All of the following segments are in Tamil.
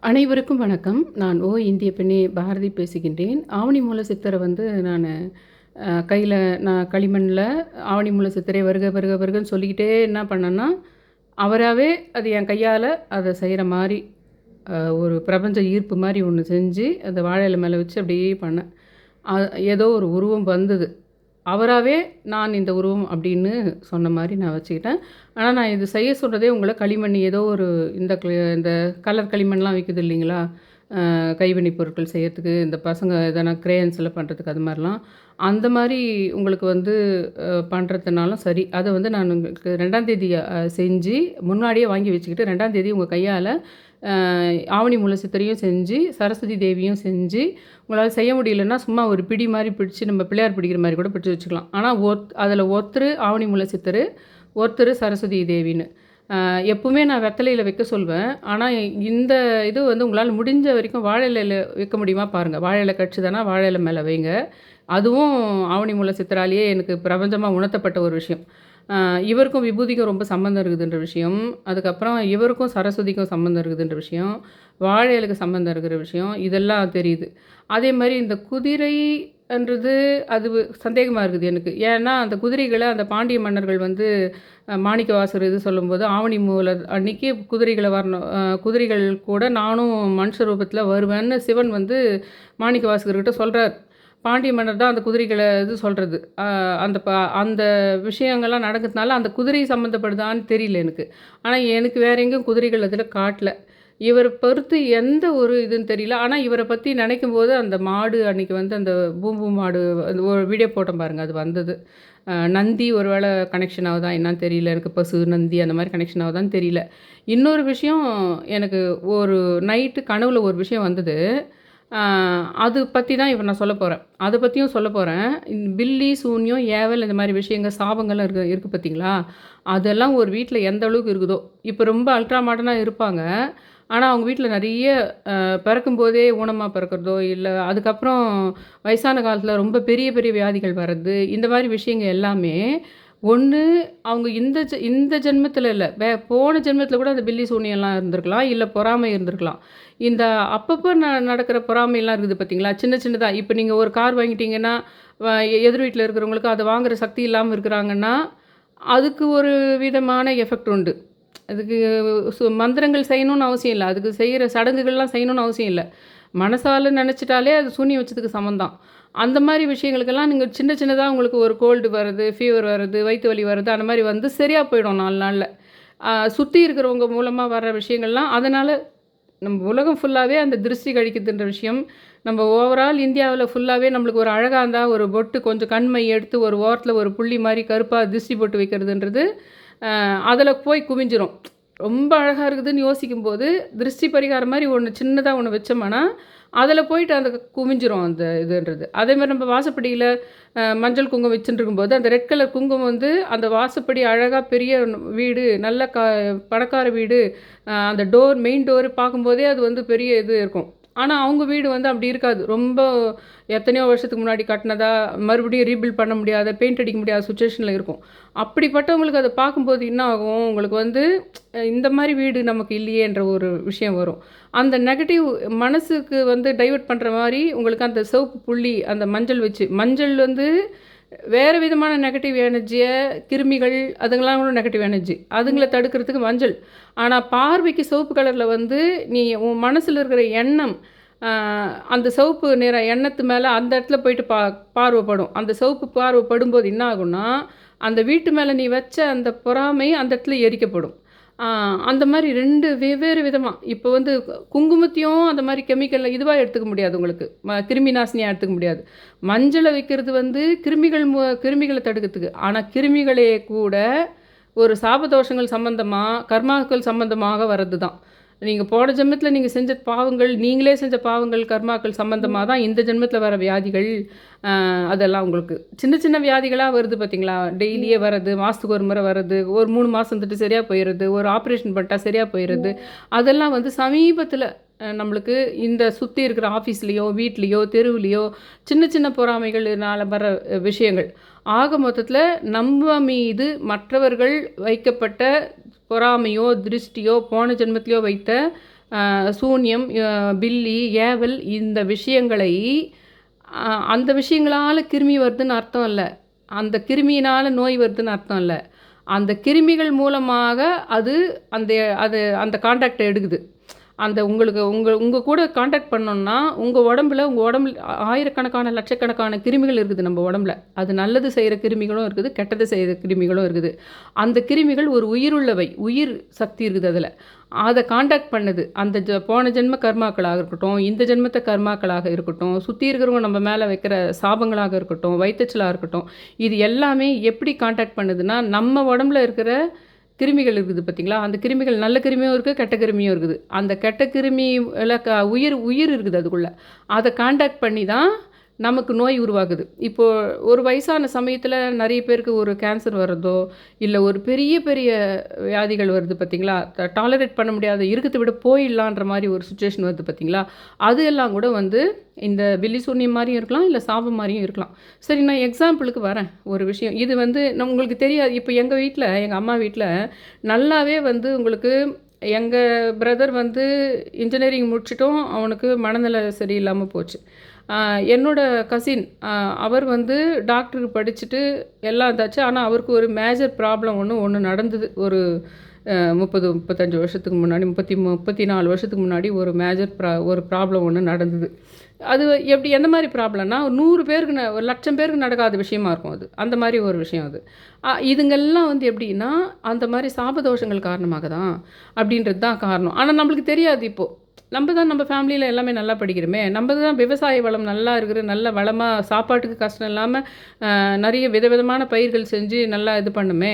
அனைவருக்கும் வணக்கம். நான் இந்திய பெண்ணே பாரதி பேசுகின்றேன். ஆவணி மூல சித்தரை வந்து நானு கையில நான் களிமண்ல ஆவணி மூல சித்தரை வருக வருக வருகன்னு சொல்லிக்கிட்டே என்ன பண்ணேன்னா, அவராவே அது என் கையால அத செய்ற மாரி ஒரு பிரபஞ்ச ஈர்ப்பு மாரி ஒண்ணு செஞ்சு, அந்த வாழை இலை மேல வச்சு அப்படியே பண்ணேன். அ ஏதோ ஒரு உருவம் வந்தது. அவராவே நான் இந்த உருவம் அப்படின்னு சொன்ன மாரி நான் வச்சுக்கிட்டேன். ஆனா, நான் இது செய்ய சொல்றதே உங்கள களிமண் ஏதோ ஒரு இந்த கலர் களிமண்லாம் விக்குது இல்லைங்களா? கைவினைப் பொருட்கள் செய்யறதுக்கு, இந்த பசங்க எதனா கிரேயான்ஸ்ல பண்ணுறதுக்கு அது மாரிலாம். அந்த மாரி உங்களுக்கு வந்து பண்ணுறதுனாலும் சரி, அத வந்து நான் உங்களுக்கு 2ஆம் தேதி செஞ்சு முன்னாடியே வாங்கி வச்சுக்கிட்டு 2ஆம் தேதி உங்க கையால அ ஆவணி மூல சித்தரையும் செஞ்சு, சரஸ்வதி தேவியும் செஞ்சு, உங்களால செய்ய முடியலன்னா, சும்மா ஒரு பிடி மாரி பிடிச்சு நம்ம பிள்ளையார் பிடிக்கிற மாரி கூட பிடிச்சு வச்சுக்கலாம். ஆனா, அதில ஒருத்தரு ஆவணி மூல சித்தரு, ஒருத்தரு சரஸ்வதி தேவின்னு. எப்பவுமே நான் வெத்தலையில வைக்க சொல்வேன். ஆனா, இந்த இது வந்து உங்களால முடிஞ்ச வரைக்கும் வாழை இலையில வைக்க முடியுமா பாருங்க. வாழை இலை கெடச்சுதுன்னா, வாழை இலை மேல வைங்க. அதுவும் ஆவணி மூல சித்தராலேயே எனக்கு பிரபஞ்சமா உணர்த்தப்பட்ட ஒரு விஷயம். அ இவருக்கும் விபூதிக்கும் ரொம்ப சம்மந்தம் இருக்குதுன்ற விஷயம். அதுக்கப்புறம் இவருக்கும் சரஸ்வதிக்கும் சம்மந்தம் இருக்குதுன்ற விஷயம். வாழை இலைக்கு சம்மந்தம் இருக்கிற விஷயம். இதெல்லாம் தெரியுது. அதேமாரி இந்த குதிரைன்றது அது சந்தேகமா இருக்குது எனக்கு. ஏன்னா, அந்த குதிரைகள அந்த பாண்டிய மன்னர்கள் வந்து மாணிக்கவாசகர் இது சொல்லும்போது, ஆவணி மூல அன்னைக்கு குதிரைகள வரணும் குதிரைகள் கூட நானும் மனுஷ ரூபத்தில வருவேன்னு சிவன் வந்து மாணிக்கவாசகர்கிட்ட சொல்றார். பாண்டிய மன்னர் தான் அந்த குதிரைகள இது சொல்றது. அந்த விஷயங்கள்லாம் நடக்கிறதுனால, அந்த குதிரை சம்மந்தப்படுதான்னு தெரியல எனக்கு. ஆனா, எனக்கு வேற எங்கேயும் குதிரைகள் அதில காட்டல. இவர பொறுத்து எந்த ஒரு இதுன்னு தெரியல. ஆனா, இவர பத்தி நெனைக்கும்போது அந்த மாடு அன்னைக்கு வந்து அந்த பூம் மாடு அந்த ஒரு வீடியோ போட்டேன் பாருங்க, அது வந்தது. நந்தி ஒரு வேள கனெக்ஷன் ஆகுதா என்னான்னு தெரியல. எனக்கு பசு, நந்தி அந்த மாரி கனெக்ஷன் ஆகுதான்னு தெரியல. இன்னொரு விஷயம் எனக்கு ஒரு நைட்டு கனவுல ஒரு விஷயம் வந்தது. ஆ அது பத்தி தான் இப்ப நான் சொல்லப் போறேன். அத பத்தியும் சொல்லப் போறேன். பில்லி, சூனியம், ஏவல் இந்த மாரி விஷயங்கள், சாபங்கள்லாம் இருக்கு இருக்கு பார்த்தீங்களா? அதெல்லாம் ஒரு வீட்ல எந்த அளவுக்கு இருக்குதோ, இப்ப ரொம்ப அல்ட்ரா மாடர்னா இருப்பாங்க. ஆனா, அவங்க வீட்ல நெறைய பிறக்கும்போதே ஊனமா பிறக்கிறதோ, இல்ல அதுக்கப்புறம் வயசான காலத்தில ரொம்ப பெரிய பெரிய வியாதிகள் வர்றது, இந்த மாரி விஷயங்கள் எல்லாமே, ஒண்ணு அவங்க இந்த ஜென்மத்தில இல்ல, போன ஜென்மத்தில கூட அந்த பில்லி, சூனியம்லாம் இருந்திருக்கலாம். இல்ல பொறாமை இருந்திருக்கலாம். இந்த அப்பப்ப நடக்கிற பொறாமைலாம் இருக்குது பார்த்தீங்களா? சின்ன சின்னதா இப்ப நீங்க ஒரு கார் வாங்கிட்டீங்கன்னா, வ எதிர் வீட்ல இருக்கிறவங்களுக்கு அத வாங்குற சக்தி இல்லாம இருக்கிறாங்கன்னா, அதுக்கு ஒரு விதமான எஃபெக்ட் உண்டு. அதுக்கு மந்திரங்கள் செய்யணும்னு அவசியம் இல்ல. அதுக்கு செய்ற சடங்குகள்லாம் செய்யணும்னு அவசியம் இல்ல. மனசால நெனச்சிட்டாலே அது சூனியம் வச்சதுக்கு சமம் தான். அந்த மாரி விஷயங்களுக்கெல்லாம் நீங்க சின்ன சின்னதா உங்களுக்கு ஒரு கோல்டு வருது, ஃபீவர் வருது, வயித்து வலி வருது, அந்த மாரி வந்து சரியா போயிடும் 4 நாள்ல. சுத்தி இருக்கிறவங்க மூலமா வர்ற விஷயங்கள்லாம் அதனால நம்ம உலகம் ஃபுல்லாவே அந்த திருஷ்டி கழிக்குதுன்ற விஷயம், நம்ம ஓவரால் இந்தியாவுல ஃபுல்லாவே நம்மளுக்கு ஒரு அழகா இருந்தா, ஒரு பொட்டு கொஞ்சம் கண்மை எடுத்து ஒரு ஓரத்தில ஒரு புள்ளி மாரி கருப்பா திருஷ்டி பொட்டு வைக்கிறதுன்றது, அதில போய் குவிஞ்சிரும். ரொம்ப அழகா இருக்குதுன்னு யோசிக்கும்போது, திருஷ்டி பரிகாரம் மாரி ஒண்ணு சின்னதா ஒண்ணு வச்சோம்னா, அதில போயிட்டு அந்த குவிஞ்சிரும் அந்த இதுன்றது. அதேமாரி நம்ம வாசப்படியில மஞ்சள் குங்குமம் வச்சுட்டுருக்கும்போது, அந்த ரெட் கலர் குங்குமம் வந்து அந்த வாசப்படி அழகா பெரிய வீடு, நல்ல பணக்கார வீடு, அந்த மெயின் டோர் பார்க்கும்போதே அது வந்து பெரிய இது இருக்கும். ஆனா, அவங்க வீடு வந்து அப்படி இருக்காது. ரொம்ப எத்தனையோ வருஷத்துக்கு முன்னாடி கட்டினதா, மறுபடியும் ரீபில்ட் பண்ண முடியாத, பெயிண்ட் அடிக்க முடியாத சிச்சுவேஷன்ல இருக்கும். அப்படிப்பட்டவங்களுக்கு அத பார்க்கும்போது என்ன ஆகும், உங்களுக்கு வந்து இந்த மாரி வீடு நமக்கு இல்லையேன்ற ஒரு விஷயம் வரும். அந்த நெகட்டிவ் மனசுக்கு வந்து டைவர்ட் பண்ற மாரி உங்களுக்கு அந்த சிவப்பு புள்ளி, அந்த மஞ்சள் வந்து வேறு விதமான நெகட்டிவ் எனர்ஜிய கிருமிகள் அதுங்கலாம் கூட நெகட்டிவ் எனர்ஜி. அதுங்கள தடுக்கிறதுக்கு மஞ்சள். ஆனா பார்வைக்கு சிவப்பு கலர்ல வந்து நீ உன் மனசுல இருக்கிற எண்ணம், அ அந்த சிவப்பு நிற எண்ணத்து மேல அந்த இடத்துல போயிட்டு பார்வை படும். அந்த சிவப்பு பார்வை படும்போது என்ன ஆகும்னா, அந்த வீட்டு மேல நீ வச்ச அந்த பொறாமை அந்த இடத்துல எரிக்கப்படும். ஆ அந்த மாரி 2 வெவ்வேறு விதமா. இப்போ வந்து குங்குமத்தையும் அந்த மாரி கெமிக்கல்ல இதுவா எடுத்துக்க முடியாது உங்களுக்கு. கிருமி நாசினியா எடுத்துக்க முடியாது. மஞ்சள வைக்கிறது வந்து கிருமிகள தடுக்கிறதுக்கு. ஆனா கிருமிகளே கூட ஒரு சாபதோஷங்கள் சம்பந்தமா, கர்மாக்கள் சம்பந்தமாக வர்றது தான். நீங்க போன ஜென்மத்தில நீங்க செஞ்ச பாவங்கள், நீங்களே செஞ்ச பாவங்கள், கர்மாக்கள் சம்பந்தமா தான் இந்த ஜென்மத்தில வர வியாதிகள், அதெல்லாம் உங்களுக்கு. சின்ன சின்ன வியாதிகளா வருது பார்த்தீங்களா? டெய்லியே வர்றது, மாசத்துக்கு ஒரு முறை வர்றது, ஒரு 3 மாசம் இருந்துட்டு சரியா போயிறது, ஒரு ஆப்ரேஷன் பண்ணிட்டா சரியா போயிறது. அதெல்லாம் வந்து சமீபத்தில நம்மளுக்கு இந்த சுத்தி இருக்கிற ஆஃபீஸ்லயோ, வீட்லயோ, தெருவுலயோ சின்ன சின்ன பொறாமைகள்னால வர விஷயங்கள். ஆக மொத்தத்தில நம்ம மீது மற்றவர்கள் வைக்கப்பட்ட பொறாமையோ, திருஷ்டியோ, போன ஜென்மத்திலயோ வைத்த சூனியம், பில்லி, ஏவல் இந்த விஷயங்களை அந்த விஷயங்களால் கிருமி வருதுன்னு அர்த்தம் இல்லை. அந்த கிருமியினால் நோய் வருதுன்னு அர்த்தம் இல்லை. அந்த கிருமிகள் மூலமாக அது அந்த அது அந்த கான்டாக்டை எடுக்குது. அந்த உங்களுக்கு உங்கள் கூட கான்டாக்ட் பண்ணோன்னா உங்கள் உடம்புல ஆயிரக்கணக்கான லட்சக்கணக்கான கிருமிகள் இருக்குது நம்ம உடம்புல. அது நல்லது செய்கிற கிருமிகளும் இருக்குது, கெட்டது செய்கிற கிருமிகளும் இருக்குது. அந்த கிருமிகள் ஒரு உயிருள்ளவை, உயிர் சக்தி இருக்குது அதில். அதை கான்டாக்ட் பண்ணுது. அந்த போன ஜென்ம கர்மாக்களாக இருக்கட்டும், இந்த ஜென்மத்தை கர்மாக்களாக இருக்கட்டும், சுற்றி இருக்கிறவங்க நம்ம மேலே வைக்கிற சாபங்களாக இருக்கட்டும், வயிற்றுச்சலாக இருக்கட்டும், இது எல்லாமே எப்படி கான்டாக்ட் பண்ணுதுன்னா நம்ம உடம்புல இருக்கிற கிருமிகள் இருக்குது பார்த்தீங்களா, அந்த கிருமிகள் நல்ல கிருமியும் இருக்குது, கெட்ட கிருமியும் இருக்குது. அந்த கெட்ட கிருமியில் உயிர் இருக்குது அதுக்குள்ளே. அதை கான்டாக்ட் பண்ணி தான் நமக்கு நோய் உருவாகுது. இப்போது ஒரு வயசான சமயத்தில் நிறைய பேருக்கு ஒரு கேன்சர் வர்றதோ இல்லை ஒரு பெரிய பெரிய வியாதிகள் வருது பார்த்தீங்களா, டாலரேட் பண்ண முடியாத இருக்கிறத விட போயிடலான்ற மாதிரி ஒரு சுச்சுவேஷன் வருது பார்த்தீங்களா, அது எல்லாம் கூட வந்து இந்த பில்லி சூன்யம் மாதிரியும் இருக்கலாம், இல்லை சாபம் மாதிரியும் இருக்கலாம். சரி, நான் எக்ஸாம்பிளுக்கு வரேன் ஒரு விஷயம். இது வந்து உங்களுக்கு தெரியாது. இப்போ எங்கள் வீட்டில், எங்கள் அம்மா வீட்டில் நல்லாவே வந்து உங்களுக்கு எங்கள் பிரதர் வந்து இன்ஜினியரிங் முடிச்சிட்டோம், அவனுக்கு மனநிலை சரியில்லாமல் போச்சு. என்னோட கசின் அவர் வந்து டாக்டருக்கு படிச்சுட்டு எல்லாம் இதாச்சு. ஆனால் அவருக்கு ஒரு மேஜர் ப்ராப்ளம் ஒன்று நடந்தது. ஒரு 35 வருஷத்துக்கு முன்னாடி, 34 வருஷத்துக்கு முன்னாடி ஒரு மேஜர் ஒரு ப்ராப்ளம் ஒன்று நடந்தது. அது எப்படி, எந்த மாதிரி ப்ராப்ளம்னா 100 பேருக்கு 1,00,000 பேருக்கு நடக்காத விஷயமா இருக்கும் அது. அந்த மாதிரி ஒரு விஷயம் அது. இதுங்கெல்லாம் வந்து எப்படின்னா அந்த மாதிரி சாபதோஷங்கள் காரணமாக தான் அப்படின்றது தான் காரணம். ஆனால் நம்மளுக்கு தெரியாது. இப்போது நம்ம ஃபேமிலியில் எல்லாமே நல்லா படிக்கிறோமே, நம்ம தான் விவசாய வளம் நல்லா இருக்கிற, நல்ல வளமாக சாப்பாட்டுக்கு கஷ்டம் இல்லாமல் நிறைய விதவிதமான பயிர்கள் செஞ்சு நல்லா இது பண்ணுமே,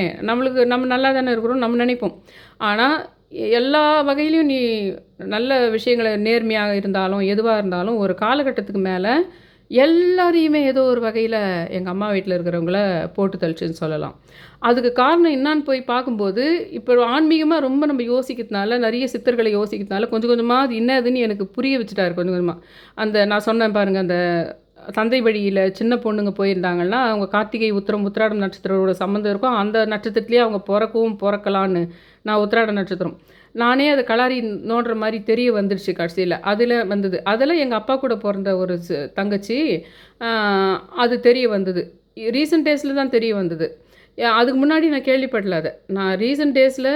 நம்ம நல்லா தானே இருக்கிறோம் நம்ம நினைப்போம். ஆனால் எல்லா வகையிலையும் நீ நல்ல விஷயங்களை நேர்மையாக இருந்தாலும் எதுவாக இருந்தாலும் ஒரு காலகட்டத்துக்கு மேலே எல்லாரையுமே ஏதோ ஒரு வகையில் எங்கள் அம்மா வீட்டில் இருக்கிறவங்கள போட்டு தள்ளிச்சுன்னு சொல்லலாம். அதுக்கு காரணம் என்னான்னு போய் பார்க்கும்போது, இப்போ ஆன்மீகமாக ரொம்ப நம்ம யோசிக்கிறதுனால, நிறைய சித்தர்களை யோசிக்கிறதுனால கொஞ்சம் கொஞ்சமாக அது என்னதுன்னு எனக்கு புரிய வச்சுட்டாரு கொஞ்சம் கொஞ்சமாக. அந்த நான் சொன்னேன் பாருங்கள், அந்த தந்தை வழியில் சின்ன பொண்ணுங்க போயிருந்தாங்கன்னா அவங்க கார்த்திகை, உத்திராடம் நட்சத்திரோட சம்மந்தம் இருக்கும். அந்த நட்சத்திரத்துலேயே அவங்க பிறக்கலான்னு. நான் உத்திராட நட்சத்திரம், நானே அதை கலாரி நோண்டுற மாதிரி தெரிய வந்துடுச்சு கடைசியில். அதில் வந்தது. அதில் எங்கள் அப்பா கூட பிறந்த ஒரு தங்கச்சி, அது தெரிய வந்தது. ரீசெண்ட் டேஸில் தான் தெரிய வந்தது. அதுக்கு முன்னாடி நான் கேள்விப்படல அதை. நான் ரீசெண்ட் டேஸில்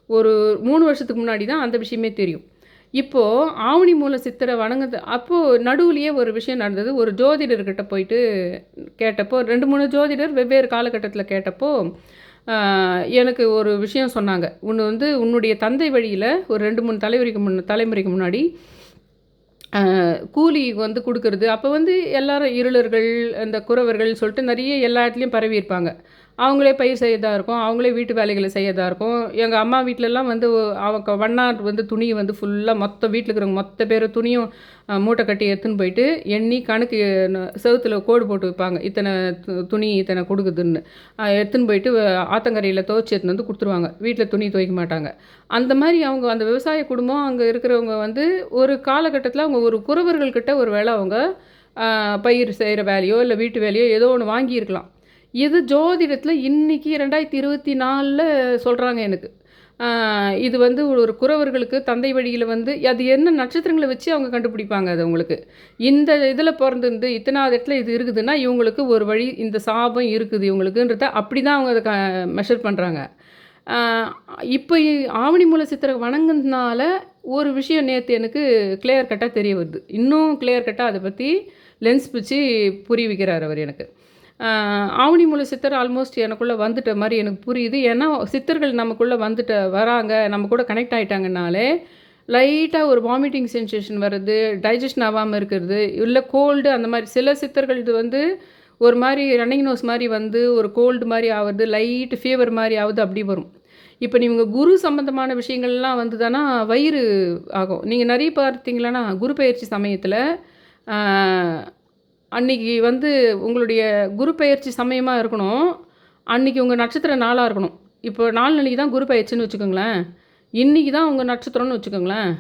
ஒரு 3 வருஷத்துக்கு முன்னாடி தான் அந்த விஷயமே தெரியும். இப்போது ஆவணி மூல சித்தரை வணங்குது. அப்போது நடுவுலையே ஒரு விஷயம் நடந்தது. ஒரு ஜோதிடர்கிட்ட போயிட்டு கேட்டப்போ, 2-3 ஜோதிடர் வெவ்வேறு காலகட்டத்தில் கேட்டப்போ எனக்கு ஒரு விஷயம் சொன்னாங்க. ஒன்று வந்து உன்னுடைய தந்தை வழியில் ஒரு 2-3 தலைமுறைக்கு முன்னாடி கூலி வந்து கொடுக்கறது. அப்போ வந்து எல்லாரும் இருளர்கள், இந்த குறவர்கள் சொல்லிட்டு நிறைய எல்லா இடத்துலையும் பரவி இருப்பாங்க. அவங்களே பயிர் செய்யறதா இருக்கும், அவங்களே வீட்டு வேலைகளை செய்யறதா இருக்கும். எங்கள் அம்மா வீட்டிலலாம் வந்து அவங்க வண்ணார் வந்து துணியை வந்து ஃபுல்லாக மொத்த வீட்டில் இருக்கிறவங்க மொத்த பேர் துணியும் மூட்டை கட்டி எடுத்துன்னு போயிட்டு எண்ணி கணக்கு செவுத்தில் கோடு போட்டு வைப்பாங்க, இத்தனை துணி இத்தனை கொடுக்குதுன்னு. எடுத்துன்னு போயிட்டு ஆத்தங்கரையில் துவைச்சி எடுத்துன்னு வந்து கொடுத்துருவாங்க. வீட்டில் துணி துவைக்க மாட்டாங்க. அந்த மாதிரி அவங்க அந்த விவசாய குடும்பம் அங்கே இருக்கிறவங்க வந்து ஒரு காலகட்டத்தில் அவங்க ஒரு குறவர்கள்கிட்ட ஒரு வேளை அவங்க பயிர் செய்கிற வேலையோ இல்லை வீட்டு வேலையோ ஏதோ ஒன்று வாங்கியிருக்கலாம். இது ஜோதிடத்தில் இன்றைக்கி 2024 சொல்கிறாங்க எனக்கு. இது வந்து ஒரு குறவர்களுக்கு தந்தை வழியில் வந்து அது என்ன நட்சத்திரங்களை வச்சு அவங்க கண்டுபிடிப்பாங்க. அது அவங்களுக்கு இந்த இதில் பிறந்திருந்து இத்தனாவது இடத்துல இது இருக்குதுன்னா இவங்களுக்கு ஒரு வழி இந்த சாபம் இருக்குது இவங்களுக்குன்றத அப்படி தான் அவங்க அதை மெஷர் பண்ணுறாங்க. இப்போ ஆவணி மூல சித்திரை வணங்குனதுனால ஒரு விஷயம் நேற்று எனக்கு கிளியர் கட்டாக தெரிய வருது. இன்னும் கிளியர் கட்டாக அதை பற்றி லென்ஸ் பிச்சு புரிய வைக்கிறார் அவர் எனக்கு. ஆவணி மூல சித்தர் ஆல்மோஸ்ட் எனக்குள்ளே வந்துட்ட மாதிரி எனக்கு புரியுது. ஏன்னா சித்தர்கள் நமக்குள்ளே வராங்க, நம்ம கூட கனெக்ட் ஆகிட்டாங்கனாலே லைட்டாக ஒரு வாமிட்டிங் சென்சேஷன் வர்றது, டைஜஷன் ஆகாமல் இருக்கிறது, இல்லை கோல்டு, அந்த மாதிரி சில சித்தர்கள் இது வந்து ஒரு மாதிரி ரன்னிங் நோஸ் மாதிரி வந்து ஒரு கோல்டு மாதிரி ஆகுது, லைட் ஃபீவர் மாதிரி ஆகுது, அப்படி வரும். இப்போ நீங்கள் குரு சம்மந்தமான விஷயங்கள்லாம் வந்து தானே வயிறு ஆகும். நீங்கள் நிறைய பார்த்தீங்களான்னா குரு பயிற்சி சமயத்தில் அன்றைக்கி வந்து உங்களுடைய குரு பயிற்சி சமயமாக இருக்கணும். அன்றைக்கி உங்கள் நட்சத்திர நாளாக இருக்கணும். இப்போ 4 நாளைக்கு தான் குரு பயிற்சின்னு வச்சுக்கோங்களேன். இன்றைக்கி தான் உங்கள் நட்சத்திரம்னு வச்சுக்கோங்களேன்.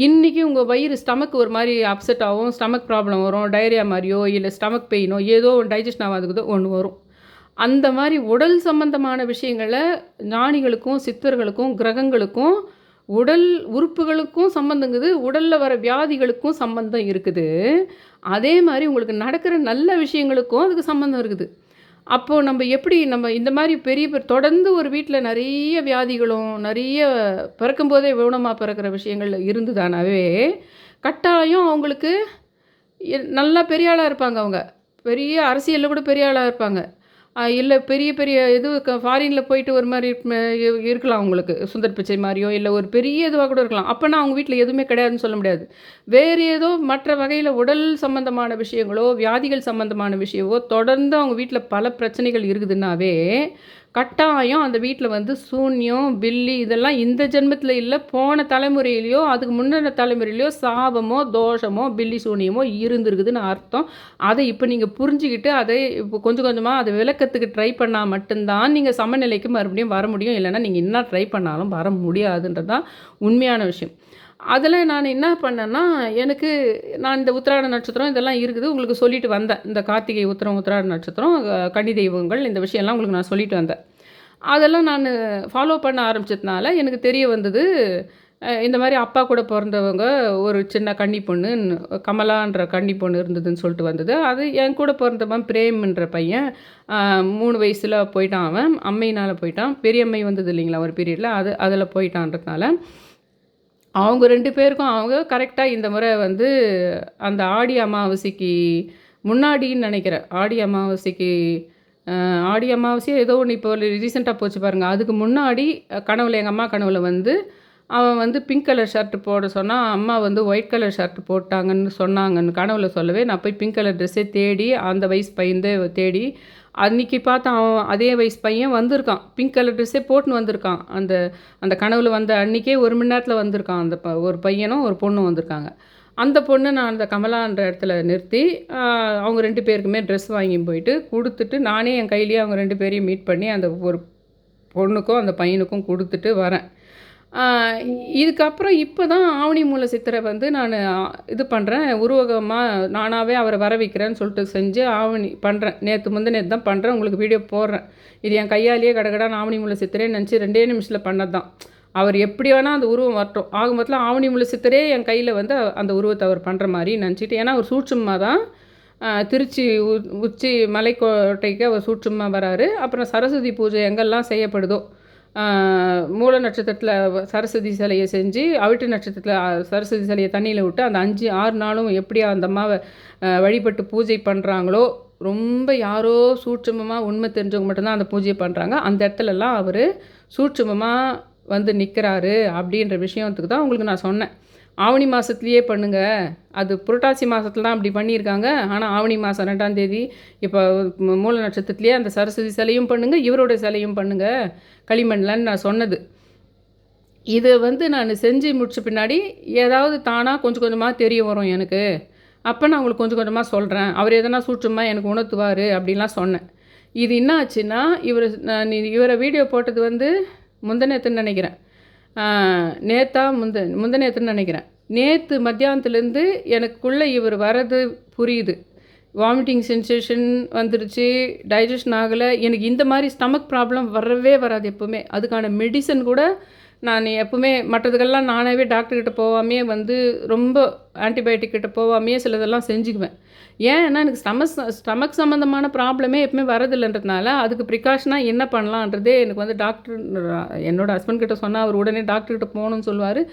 இன்றைக்கி உங்கள் வயிறு ஸ்டமக் ஒரு மாதிரி அப்செட் ஆகும், ஸ்டமக் ப்ராப்ளம் வரும், டயரியா மாதிரியோ இல்லை ஸ்டமக் பெயினோ ஏதோ டைஜஷன் ஆகாதுக்குதோ ஒன்று வரும். அந்த மாதிரி உடல் சம்பந்தமான விஷயங்களை ஞானிகளுக்கும் சித்தர்களுக்கும் கிரகங்களுக்கும் உடல் உறுப்புகளுக்கும் சம்மந்தங்குது, உடலில் வர வியாதிகளுக்கும் சம்மந்தம் இருக்குது. அதே மாதிரி உங்களுக்கு நடக்கிற நல்ல விஷயங்களுக்கும் அதுக்கு சம்மந்தம் இருக்குது. அப்போது நம்ம இந்த மாதிரி பெரிய தொடர்ந்து ஒரு வீட்டில் நிறைய வியாதிகளும் நிறைய பிறக்கும்போதே ஊனமாக பிறக்கிற விஷயங்கள் இருந்துதானாவே கட்டாயம் அவங்களுக்கு நல்லா பெரிய ஆளாக இருப்பாங்க. அவங்க பெரிய அரசியலில் கூட பெரிய ஆளாக இருப்பாங்க. இல்லை பெரிய பெரிய இது ஃபாரினில் போயிட்டு ஒரு மாதிரி இருக்கலாம் அவங்களுக்கு. சுந்தர் பிச்சை மாதிரியோ இல்லை ஒரு பெரிய இதுவாக கூட இருக்கலாம். அப்போனா அவங்க வீட்டில் எதுவுமே கிடையாதுன்னு சொல்ல முடியாது. வேறு ஏதோ மற்ற வகையில் உடல் சம்மந்தமான விஷயங்களோ வியாதிகள் சம்மந்தமான விஷயமோ தொடர்ந்து அவங்க வீட்டில் பல பிரச்சனைகள் இருக்குதுன்னாவே கட்டாயம் அந்த வீட்டில் வந்து சூன்யம் பில்லி இதெல்லாம் இந்த ஜென்மத்தில் இல்லை, போன தலைமுறையிலையோ அதுக்கு முன்னின தலைமுறையிலையோ சாபமோ தோஷமோ பில்லி சூனியமோ இருந்துருக்குதுன்னு அர்த்தம். அதை இப்போ நீங்கள் புரிஞ்சுக்கிட்டு அதை இப்போ கொஞ்சம் கொஞ்சமாக அதை விளக்கத்துக்கு ட்ரை பண்ணால் மட்டும்தான் நீங்கள் சமநிலைக்கு மறுபடியும் வர முடியும். இல்லைன்னா நீங்கள் என்ன ட்ரை பண்ணாலும் வர முடியாதுன்றது தான் உண்மையான விஷயம். அதில் நான் என்ன பண்ணேன்னா, நான் இந்த உத்திராட நட்சத்திரம் இதெல்லாம் இருக்குது உங்களுக்கு சொல்லிட்டு வந்தேன். இந்த கார்த்திகை உத்திராட நட்சத்திரம் கன்னி தெய்வங்கள் இந்த விஷயம்லாம் உங்களுக்கு நான் சொல்லிட்டு வந்தேன். அதெல்லாம் நான் ஃபாலோ பண்ண ஆரம்பிச்சதுனால எனக்கு தெரிய வந்தது. இந்த மாதிரி அப்பா கூட பிறந்தவங்க ஒரு சின்ன கன்னி பொண்ணு கமலான்ற கன்னி பொண்ணு இருந்ததுன்னு சொல்லிட்டு வந்தது. அது என் கூட பிறந்தவன் பிரேம்ன்ற பையன் 3 வயசில் போயிட்டான். அவன் அம்மையினால் போயிட்டான். பெரியம்மை வந்தது இல்லைங்களா ஒரு பீரியடில், அதில் போயிட்டான்றதுனால அவங்க 2 பேருக்கும் அவங்க கரெக்டாக இந்த முறை வந்து அந்த ஆடி அமாவாசைக்கு முன்னாடின்னு நினைக்கிறேன். ஆடி அமாவாசையோ ஏதோ ஒன்று இப்போ ரீசெண்டாக போச்சு பாருங்கள். அதுக்கு முன்னாடி எங்கள் அம்மா கனவுல வந்து அவன் வந்து பிங்க் கலர் ஷர்ட் போட சொன்னான். அம்மா வந்து ஒயிட் கலர் ஷர்ட் போட்டாங்கன்னு சொன்னாங்கன்னு கனவுல சொல்லவே நான் போய் பிங்க் கலர் ட்ரெஸ்ஸே தேடி அந்த வயசு பையன்தே தேடி அன்றைக்கி பார்த்தா அவன் அதே வயசு பையன் வந்திருக்கான். பிங்க் கலர் ட்ரெஸ்ஸே போட்டுன்னு வந்திருக்கான். அந்த கனவுல வந்த அன்றைக்கே 1 மணி நேரத்தில் வந்திருக்கான். ஒரு பையனும் ஒரு பொண்ணும் வந்திருக்காங்க. அந்த பொண்ணை நான் அந்த கமலான்ற இடத்துல நிறுத்தி அவங்க 2 பேருக்குமே ட்ரெஸ் வாங்கி போயிட்டு கொடுத்துட்டு நானே என் கையிலேயே அவங்க 2 பேரையும் மீட் பண்ணி அந்த ஒரு பொண்ணுக்கும் அந்த பையனுக்கும் கொடுத்துட்டு வரேன். இதுக்கப்புறம் இப்போ தான் ஆவணி மூல சித்திரை வந்து நான் இது பண்ணுறேன். உருவகமாக நானாகவே அவரை வர வைக்கிறேன்னு சொல்லிட்டு செஞ்சு ஆவணி பண்ணுறேன். முந்தினேற்று தான் பண்ணுறேன். உங்களுக்கு வீடியோ போடுறேன். இது என் கையாலேயே கடகடான்னு ஆவணி மூல சித்திரைன்னு நினச்சி 2 நிமிஷத்தில் பண்ணது தான். அவர் எப்படி வேணால் அந்த உருவம் வரட்டும். ஆக மொத்தத்தில் ஆவணி மூல சித்திரே என் கையில் வந்து அந்த உருவத்தை அவர் பண்ணுற மாதிரி நினச்சிட்டு, ஏன்னா அவர் சூட்சுமாக தான் திருச்சி உச்சி மலைக்கோட்டைக்கு அவர் சூட்சுமாக வராரு. அப்புறம் சரஸ்வதி பூஜை எங்கெல்லாம் செய்யப்படுதோ மூல நட்சத்திரத்தில் சரஸ்வதி சிலையை செஞ்சு அவிட்டு நட்சத்திரத்தில் சரஸ்வதி சிலையை தண்ணியில் விட்டு அந்த 5-6 நாளும் எப்படி அந்த அம்மாவை வழிபட்டு பூஜை பண்ணுறாங்களோ, ரொம்ப யாரோ சூட்சுமமாக உண்மை தெரிஞ்சவங்க மட்டும்தான் அந்த பூஜையை பண்ணுறாங்க. அந்த இடத்துலலாம் அவர் சூட்சுமமாக வந்து நிற்கிறாரு அப்படின்ற விஷயத்துக்கு தான் உங்களுக்கு நான் சொன்னேன். ஆவணி மாதத்துலேயே பண்ணுங்கள், அது புரட்டாசி மாதத்துல தான் அப்படி பண்ணியிருக்காங்க. ஆனால் ஆவணி மாதம் 2ஆம் தேதி இப்போ மூல நட்சத்திரத்துலேயே அந்த சரஸ்வதி சிலையும் பண்ணுங்கள், இவரோட சிலையும் பண்ணுங்கள் களிமண்லன்னு நான் சொன்னது. இதை வந்து நான் செஞ்சு முடிச்ச பின்னாடி ஏதாவது தானாக கொஞ்சம் கொஞ்சமாக தெரிய வரும் எனக்கு. அப்போ நான் உங்களுக்கு கொஞ்சம் கொஞ்சமாக சொல்கிறேன். அவர் எதனா சூட்சமாக எனக்கு உணர்த்துவார் அப்படின்லாம் சொன்னேன். இது என்ன ஆச்சுன்னா, இவரை வீடியோ போட்டது வந்து முந்தநேத்துன்னு நினைக்கிறேன். முந்தநேத்துன்னு நினைக்கிறேன். நேற்று மத்தியானத்துலேருந்து எனக்குள்ளே இவர் வர்றது புரியுது. வாமிட்டிங் சென்சேஷன் வந்துருச்சு, டைஜஷன் ஆகலை. எனக்கு இந்த மாதிரி ஸ்டமக் ப்ராப்ளம் வரவே வராது எப்போவுமே. அதுக்கான மெடிசன் கூட நான் எப்போவுமே மற்றதுக்கெல்லாம் நானாகவே டாக்டர்கிட்ட போகாமையே வந்து ரொம்ப ஆன்டிபயோட்டிக் கிட்ட போகாமையே சிலதெல்லாம் செஞ்சுக்குவேன். ஏன்னா எனக்கு ஸ்டமக் சம்மந்தமான ப்ராப்ளமே எப்பவுமே வரதில்லைன்றதுனால அதுக்கு ப்ரிகாஷனாக என்ன பண்ணலான்றதே எனக்கு வந்து டாக்டர் என்னோடய ஹஸ்பண்ட் கிட்ட சொன்னால் அவர் உடனே டாக்டர்கிட்ட போகணும்னு சொல்லுவார்.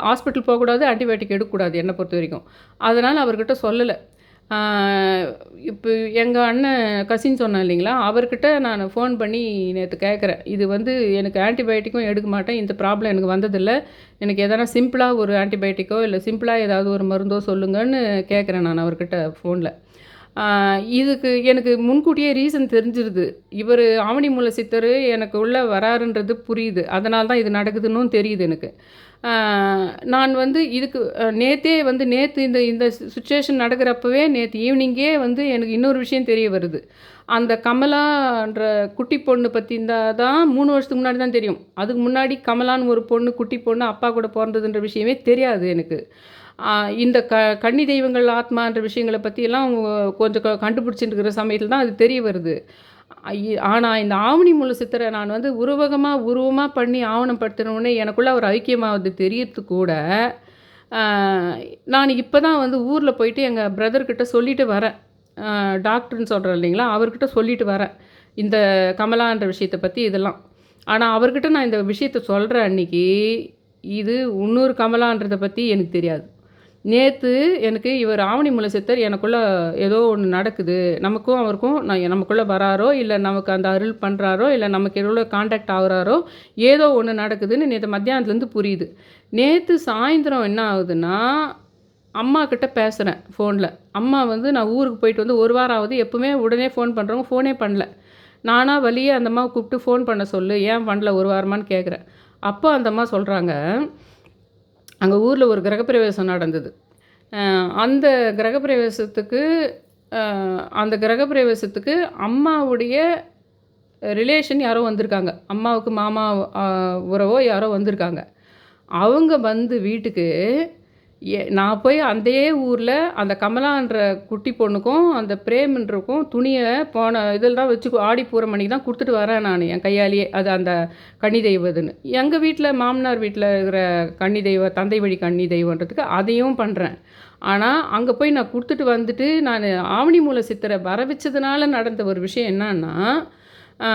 ஹாஸ்பிட்டல் போகக்கூடாது, ஆன்டிபயோட்டிக் எடுக்கக்கூடாது என்னை பொறுத்த வரைக்கும். அதனால் அவர்கிட்ட சொல்லலை. இப்போ எங்கள் அண்ணன் கசின் சொன்னேன் இல்லைங்களா, அவர்கிட்ட நான் ஃபோன் பண்ணி நேற்று கேட்குறேன். இது வந்து எனக்கு ஆன்டிபயோட்டிக்கும் எடுக்க மாட்டேன், இந்த ப்ராப்ளம் எனக்கு வந்ததில்லை, எனக்கு எதனா சிம்பிளாக ஒரு ஆன்டிபயோட்டிக்கோ இல்லை சிம்பிளாக ஏதாவது ஒரு மருந்தோ சொல்லுங்கன்னு கேட்குறேன் நான் அவர்கிட்ட ஃபோனில். இதுக்கு எனக்கு முன்கூட்டியே ரீசன் தெரிஞ்சிருது. இவர் ஆவணி மூல சித்தர் எனக்கு உள்ளே வராருன்றது புரியுது. அதனால தான் இது நடக்குதுன்னு தெரியுது எனக்கு. நான் வந்து இதுக்கு நேற்று இந்த சுச்சுவேஷன் நடக்கிறப்பவே நேற்று ஈவினிங்கே வந்து எனக்கு இன்னொரு விஷயம் தெரிய வருது. அந்த கமலான்ற குட்டி பொண்ணு பற்றி தான் 3 வருஷத்துக்கு முன்னாடி தான் தெரியும். அதுக்கு முன்னாடி கமலான்னு ஒரு பொண்ணு குட்டி பொண்ணு அப்பா கூட பிறந்ததுன்ற விஷயமே தெரியாது எனக்கு. இந்த கன்னி தெய்வங்கள் ஆத்மான்ற விஷயங்களை பற்றியெல்லாம் கொஞ்சம் கண்டுபிடிச்சிட்டு இருக்கிற சமயத்தில் தான் அது தெரிய வருது. ஆனா இந்த ஆவணி மூல சித்தரை நான் வந்து உருவமா பண்ணி ஆவணப்படுத்தினோனே எனக்குள்ள ஒரு ஐக்கியமாவது தெரியறதுக்கு கூட, அ நான் இப்ப தான் வந்து ஊர்ல போயிட்டு எங்க பிரதர்கிட்ட சொல்லிட்டு வரேன். டாக்டர்ன்னு சொல்றேன் இல்லைங்களா? அவர்கிட்ட சொல்லிட்டு வரேன். இந்த கமலான்ற விஷயத்த பத்தி இதெல்லாம். ஆனா அவர்கிட்ட நான் இந்த விஷயத்த சொல்ற அன்னைக்கு, இது இன்னொரு கமலான்றத பத்தி எனக்கு தெரியாது. நேத்து எனக்கு இவர் ஆவணி மூல சித்தர் எனக்குள்ள ஏதோ ஒண்ணு நடக்குது. நமக்கும் அவருக்கும் நமக்குள்ள வராரோ, இல்ல நமக்கு அந்த அருள் பண்றாரோ, இல்ல நமக்கு எவ்வளோ கான்டாக்ட் ஆகுறாரோ, ஏதோ ஒண்ணு நடக்குதுன்னு நேத்து மத்தியானத்துலேருந்து புரியுது. நேத்து சாயந்தரம் என்ன ஆகுதுன்னா, அம்மா கிட்ட பேசுறேன் ஃபோன்ல. அம்மா வந்து நான் ஊருக்கு போயிட்டு வந்து 1 வாரம் ஆகுது. எப்பவுமே உடனே ஃபோன் பண்றவங்க ஃபோனே பண்ணல. நானா வழிய அந்த அம்மாவ கூப்பிட்டு ஃபோன் பண்ண சொல்லு. ஏன் பண்ணல 1 வாரமான்னு கேட்குறேன். அப்போ அந்த அம்மா சொல்றாங்க, அங்க ஊர்ல ஒரு கிரகப்பிரவேசம் நடந்தது. அ அந்த கிரகப்பிரவேசத்துக்கு அ அந்த கிரகப்பிரவேசத்துக்கு அம்மாவுடைய ரிலேஷன் யாரோ வந்திருக்காங்க. அம்மாவுக்கு மாமா அ உறவோ யாரோ வந்திருக்காங்க. அவங்க வந்து வீட்டுக்கு நான் போய் அதே ஊர்ல அந்த கமலான்ற குட்டி பொண்ணுக்கும், அந்த பிரேம்ன்றக்கும் துணிய போன இதில தான் வச்சு ஆடி பூரம் அன்னைக்கு தான் குடுத்துட்டு வரேன் நானு, என் கையாலேயே. அது அந்த கன்னி தெய்வம் இதுன்னு. எங்க வீட்ல மாமனார் வீட்ல இருக்கிற கன்னி தெய்வம், தந்தை வழி கன்னி தெய்வன்றதுக்கு அதையும் பண்றேன். ஆனா, அங்க போய் நான் குடுத்துட்டு வந்துட்டு, நானு ஆவணி மூல சித்தர வர வச்சதுனால நடந்த ஒரு விஷயம் என்னான்னா, ஆ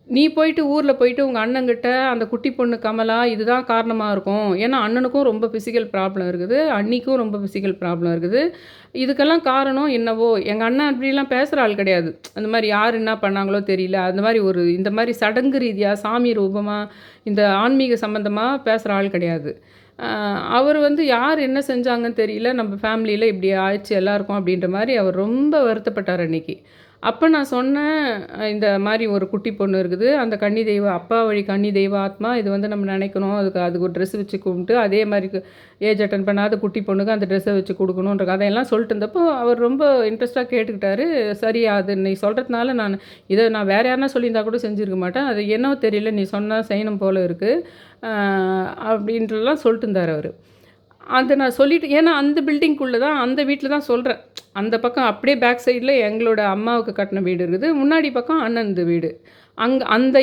நீ போயிட்டு ஊர்ல போயிட்டு உங்க அண்ணங்கிட்ட அந்த குட்டி பொண்ணு கமலா இதுதான் காரணமா இருக்கும். ஏன்னா அண்ணனுக்கும் ரொம்ப பிசிக்கல் ப்ராப்ளம் இருக்குது. அண்ணிக்கும் ரொம்ப பிசிக்கல் ப்ராப்ளம் இருக்குது. இதுக்கெல்லாம் காரணம் என்னவோ எங்க அண்ணன் அப்படிலாம் பேசுற ஆள் கிடையாது. அந்த மாரி யார் என்ன பண்ணாங்களோ தெரியல. அந்த மாரி இந்த மாரி சடங்கு ரீதியா, சாமி ரூபமா, இந்த ஆன்மீக சம்மந்தமா பேசுற ஆள் கிடையாது. அ அவர் வந்து யார் என்ன செஞ்சாங்கன்னு தெரியல. நம்ம ஃபேமிலியில இப்படி ஆயிடுச்சு எல்லாருக்கும் அப்படின்ற மாரி அவர் ரொம்ப வருத்தப்பட்டார் அன்னைக்கு. அப்ப நான் சொன்னேன், இந்த மாரி ஒரு குட்டி பொண்ணு இருக்குது. அந்த கன்னி தெய்வம் அப்பா வழி கன்னி தெய்வ ஆத்மா. இது வந்து நம்ம நினைக்கணும். அதுக்கு ஒரு ட்ரெஸ் வச்சு கும்பிட்டு, அதே மாரி ஏஜ் அட்டெண்ட் பண்ணாத குட்டி பொண்ணுக்கு அந்த ட்ரெஸ்ஸ வச்சு குடுக்கணுன்ற கதையெல்லாம் சொல்லிட்டு இருந்தப்போ, அவர் ரொம்ப இன்ட்ரெஸ்ட்டா கேட்டுக்கிட்டாரு. சரி அது நீ சொல்றதுனால இத நான் வேற யாருனா சொல்லியிருந்தா கூட செஞ்சிருக்க மாட்டேன். அது என்னவோ தெரியல, நீ சொன்னா செய்யணும் போல இருக்கு. அ அப்படின்ட்டுலாம் சொல்லிட்டு இருந்தாரு அவரு. அத நான் சொல்லிட்டு ஏன்னா அந்த பில்டிங்குள்ள தான் அந்த வீட்ல தான் சொல்றேன். அந்த பக்கம் அப்படியே பேக் சைடுல எங்களோட அம்மாவுக்கு கட்டின வீடு இருக்குது. முன்னாடி பக்கம் அண்ணன்து வீடு. அந்த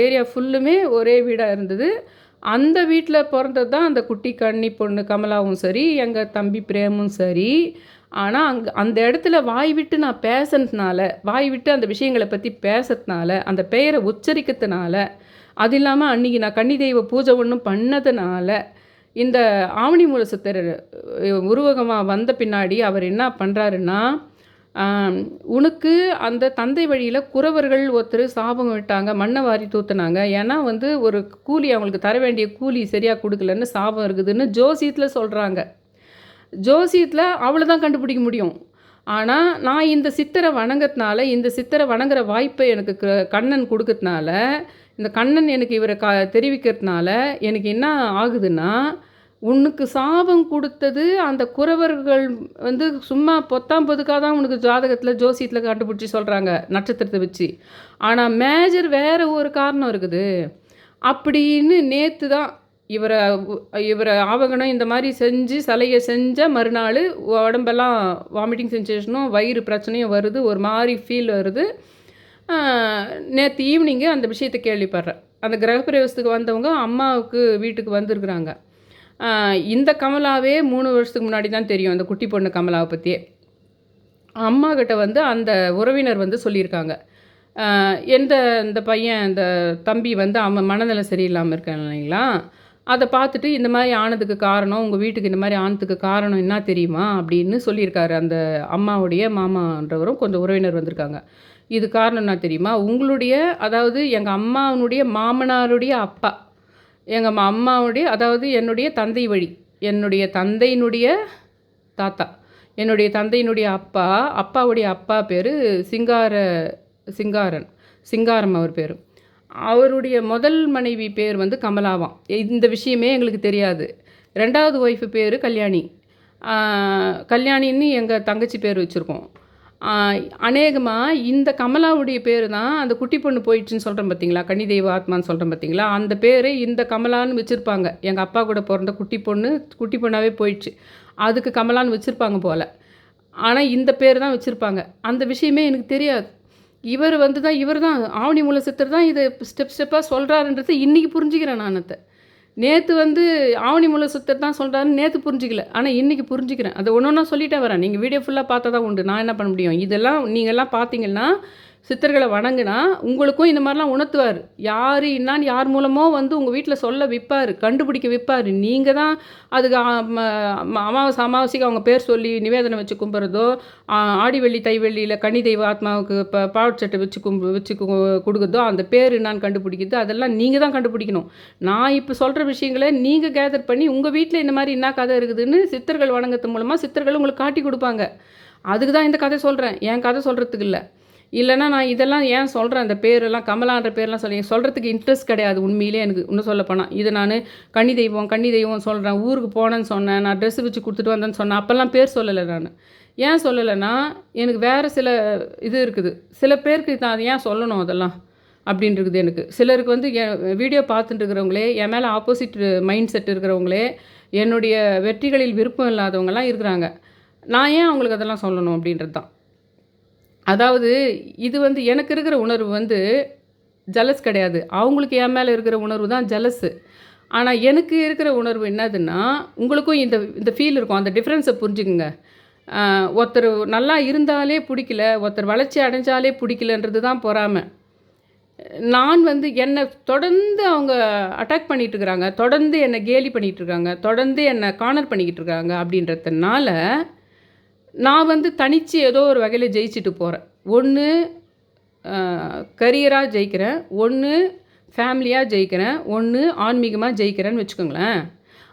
ஏரியா ஃபுல்லுமே ஒரே வீடா இருந்தது. அந்த வீட்ல பொறந்தது தான் அந்த குட்டி கன்னி பொண்ணு கமலாவும் சரி, எங்க தம்பி பிரேமும் சரி. ஆனா, அந்த இடத்துல வாய் விட்டு நான் பேசுனதுனால, வாய் விட்டு அந்த விஷயங்கள பத்தி பேசறதுனால, அந்த பெயர உச்சரிக்கிறதுனால, அது இல்லாம அன்னைக்கு நான் கன்னி தெய்வ பூஜை ஒண்ணும் பண்ணதுனால, இந்த ஆவணி மூல சித்தர் உருவகமா வந்த பின்னாடி அவர் என்ன பண்றாருன்னா, உனக்கு அந்த தந்தை வழியில குறவர்கள் ஒருத்தர் சாபம் விட்டாங்க, மண்ண வாரி தூத்துனாங்க. ஏன்னா வந்து ஒரு கூலி அவங்களுக்கு தர வேண்டிய கூலி சரியா குடுக்கலன்னு சாபம் இருக்குதுன்னு ஜோசியத்தில சொல்றாங்க. ஜோசியத்தில அவ்வளோதான் கண்டுபிடிக்க முடியும். ஆனா, நான் இந்த சித்தர வணங்கத்னால, இந்த சித்தர வணங்குற வாய்ப்ப எனக்கு கண்ணன் குடுக்கத்னால, இந்த கண்ணன் எனக்கு இவர தெரிவிக்கிறதுனால, எனக்கு என்ன ஆகுதுன்னா, உனக்கு சாபம் குடுத்தது அந்த குறவர்கள் வந்து சும்மா பொத்தாம் பொதுக்கா தான் உனக்கு ஜாதகத்தில, ஜோசியத்தில கண்டுபிடிச்சு சொல்றாங்க, நட்சத்திரத்த வச்சு. ஆனா, மேஜர் வேற ஒரு காரணம் இருக்குது. அப்படின்னு நேத்து தான் இவர இவர ஆவகனம் இந்த மாரி செஞ்சு சிலைய செஞ்ச மறுநாளு உடம்பெல்லாம் வாமிட்டிங் சென்சேஷனும், வயிறு பிரச்சனையும் வருது. ஒரு மாரி ஃபீல் வருது. அ நேத்து ஈவினிங்கு அந்த விஷயத்த கேள்விப்படுறேன். அந்த கிரகப்பிரவேசத்துக்கு வந்தவங்க அம்மாவுக்கு வீட்டுக்கு வந்திருக்கிறாங்க. அ இந்த கமலாவே 3 வருஷத்துக்கு முன்னாடி தான் தெரியும். அந்த குட்டி பொண்ணு கமலாவ பத்தியே. அம்மாகிட்ட வந்து அந்த உறவினர் வந்து சொல்லியிருக்காங்க. எந்த இந்த பையன் இந்த தம்பி வந்து அவன் மனநலம் சரியில்லாம இருக்கான் இல்லைங்களா? அத பார்த்துட்டு இந்த மாரி ஆனதுக்கு காரணம், உங்க வீட்டுக்கு இந்த மாரி ஆனதுக்கு காரணம் என்ன தெரியுமா? அப்படின்னு சொல்லியிருக்காரு. அந்த அம்மாவுடைய மாமான்றவரும் கொஞ்சம் உறவினர் வந்திருக்காங்க. இது காரணம் என்ன தெரியுமா? அதாவது எங்க அம்மாவினுடைய மாமனாருடைய அப்பா. அம்மாவுடைய அதாவது என்னுடைய தந்தை வழி. என்னுடைய தந்தையினுடைய தாத்தா. என்னுடைய தந்தையினுடைய அப்பா, அப்பாவுடைய அப்பா பேரு சிங்காரன். சிங்காரம் அவர் பேரு. அவருடைய முதல் மனைவி பேர் வந்து கமலாவாம். இந்த விஷயமே எங்களுக்கு தெரியாது. 2வது ஒய்ஃப் பேரு கல்யாணி. ஆ கல்யாணின்னு எங்க தங்கச்சி பேர் வச்சுருக்கோம். ஆ அநேகமா இந்த கமலாவுடைய பேரு தான் அந்த குட்டி பொண்ணு போயிடுச்சுன்னு சொல்றேன் பார்த்தீங்களா? கன்னி தெய்வ ஆத்மான்னு சொல்றேன் பார்த்தீங்களா? அந்த பேரு இந்த கமலான்னு வச்சிருப்பாங்க. எங்க அப்பா கூட பொறந்த குட்டி பொண்ணாவே போயிடுச்சு. அதுக்கு கமலான்னு வச்சிருப்பாங்க போல. ஆனா இந்த பேரு தான் வச்சிருப்பாங்க. அந்த விஷயமே எனக்கு தெரியாது. இவர் தான் ஆவணி மூல சித்தர் தான் இதை ஸ்டெப் ஸ்டெப்பாக சொல்கிறாருன்றது இன்றைக்கி புரிஞ்சுக்கிறேன் நான் அதை. நேற்று வந்து ஆவணி மூல சித்தர் தான் சொல்கிறாருன்னு நேற்று புரிஞ்சிக்கல, ஆனால் இன்றைக்கி புரிஞ்சுக்கிறேன். அதை ஒன்று ஒன்றா சொல்லிட்டே வரேன். நீங்கள் வீடியோ ஃபுல்லாக பார்த்தா தான் உண்டு, நான் என்ன பண்ண முடியும். இதெல்லாம் நீங்கள்லாம் பார்த்தீங்கன்னா, சித்தர்களை வணங்குனா உங்களுக்கும் இந்த மாதிரிலாம் உணர்த்துவார். யார் என்னான்னு யார் மூலமோ வந்து உங்கள் வீட்டில் சொல்ல வைப்பார், கண்டுபிடிக்க வைப்பார். நீங்கள் தான் அதுக்கு அமாவாசைக்கு அவங்க பேர் சொல்லி நிவேதனை வச்சு கும்பிட்றதோ, ஆடி வெள்ளி தை வெள்ளியில் கனி தெய்வ ஆத்மாவுக்கு பாவச்சட்டை வச்சு கொடுக்குறதோ, அந்த பேர் என்னான்னு கண்டுபிடிக்கிறது அதெல்லாம் நீங்கள் தான் கண்டுபிடிக்கணும். நான் இப்போ சொல்கிற விஷயங்களை நீங்கள் கேதர் பண்ணி உங்கள் வீட்டில் இந்த மாதிரி என்ன கதை இருக்குதுன்னு சித்தர்கள் வணங்கத்து மூலமாக சித்தர்கள் உங்களுக்கு காட்டி கொடுப்பாங்க. அதுக்கு தான் இந்த கதை சொல்கிறேன், என் கதை சொல்கிறதுக்கு இல்லை. இல்லைனா நான் இதெல்லாம் ஏன் சொல்கிறேன், அந்த பேரெல்லாம் கமலான்ற பேர்லாம் சொல்கிறதுக்கு இன்ட்ரெஸ்ட் கிடையாது உண்மையிலே எனக்கு. இன்னும் சொல்லப்போனால் இது நான் கன்னி தெய்வம் சொல்கிறேன். ஊருக்கு போனேன்னு சொன்னேன், நான் ட்ரெஸ்ஸு வச்சு கொடுத்துட்டு வந்தேன்னு சொன்னேன், அப்போல்லாம் பேர் சொல்லலை. நான் ஏன் சொல்லலைன்னா எனக்கு வேறு சில இது இருக்குது. சில பேருக்கு நான் ஏன் சொல்லணும் அதெல்லாம் அப்படின்றது எனக்கு. சிலருக்கு வந்து என் வீடியோ பார்த்துட்டு இருக்கிறவங்களே, என் மேலே ஆப்போசிட் மைண்ட் செட் இருக்கிறவங்களே, என்னுடைய வெற்றிகளில் விருப்பம் இல்லாதவங்கலாம் இருக்கிறாங்க. நான் ஏன் அவங்களுக்கு அதெல்லாம் சொல்லணும் அப்படின்றது தான். அதாவது இது வந்து எனக்கு இருக்கிற உணர்வு வந்து ஜலஸ் கிடையாது. அவங்களுக்கு என் மேலே இருக்கிற உணர்வு தான் ஜலஸு. ஆனால் எனக்கு இருக்கிற உணர்வு என்னதுன்னா, உங்களுக்கும் இந்த இந்த ஃபீல் இருக்கும். அந்த டிஃப்ரென்ஸை புரிஞ்சுக்குங்க. ஒருத்தர் நல்லா இருந்தாலே பிடிக்கல, ஒருத்தர் வளர்ச்சி அடைஞ்சாலே பிடிக்கலன்றது தான் பொறாமை. நான் வந்து என்னை தொடர்ந்து அவங்க அட்டாக் பண்ணிகிட்ருக்குறாங்க, தொடர்ந்து என்னை கேலி பண்ணிகிட்ருக்காங்க, தொடர்ந்து என்னை கார்னர் பண்ணிக்கிட்டு இருக்காங்க. அப்படின்றதுனால நான் வந்து தனித்து ஏதோ ஒரு வகையில் ஜெயிச்சுட்டு போகிறேன். ஒன்று கரியராக ஜெயிக்கிறேன், ஒன்று ஃபேமிலியாக ஜெயிக்கிறேன், ஒன்று ஆன்மீகமாக ஜெயிக்கிறேன்னு வச்சுக்கோங்களேன்.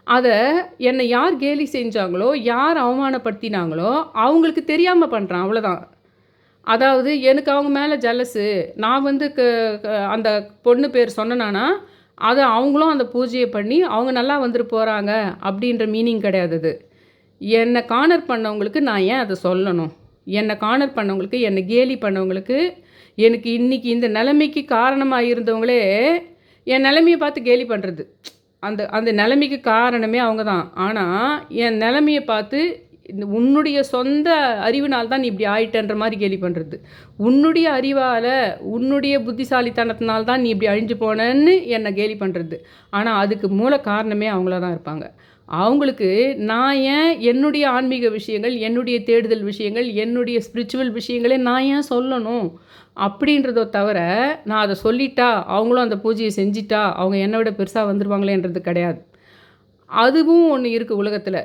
அதை என்னை யார் கேலி செஞ்சாங்களோ, யார் அவமானப்படுத்தினாங்களோ அவங்களுக்கு தெரியாமல் பண்ணுறேன், அவ்வளோதான். அதாவது எனக்கு அவங்க மேலே ஜலஸு. நான் வந்து அந்த பொண்ணு பேர் சொன்னேன்னா அதை அவங்களும் அந்த பூஜையை பண்ணி அவங்க நல்லா வந்துட்டு போகிறாங்க அப்படின்ற மீனிங் கிடையாது அது. என்னை கார்னர் பண்ணவங்களுக்கு நான் ஏன் அதை சொல்லணும்? என்னை கார்னர் பண்ணவங்களுக்கு, என்னை கேலி பண்ணவங்களுக்கு, எனக்கு இன்றைக்கி இந்த நிலைமைக்கு காரணமாக இருந்தவங்களே என் நிலைமையை பார்த்து கேலி பண்ணுறது. அந்த அந்த நிலைமைக்கு காரணமே அவங்க தான். ஆனால் என் நிலைமையை பார்த்து உன்னுடைய சொந்த அறிவினால் தான் நீ இப்படி ஆயிட்டன்ற மாதிரி கேலி பண்ணுறது. உன்னுடைய அறிவால், உன்னுடைய புத்திசாலித்தனத்தினால் தான் நீ இப்படி அழிஞ்சு போனேன்னு என்னை கேலி பண்ணுறது. ஆனால் அதுக்கு மூல காரணமே அவங்கள தான் இருப்பாங்க. அவங்களுக்கு நான் ஏன் என்னுடைய ஆன்மீக விஷயங்கள், என்னுடைய தேடுதல் விஷயங்கள், என்னுடைய ஸ்பிரிச்சுவல் விஷயங்களே நான் ஏன் சொல்லணும் அப்படின்றதோ தவிர, நான் அதை சொல்லிட்டா அவங்களும் அந்த பூஜையை செஞ்சிட்டா அவங்க என்னை விட பெருசாக வந்துடுவாங்களேன்றது கிடையாது. அதுவும் ஒன்று இருக்குது உலகத்தில்.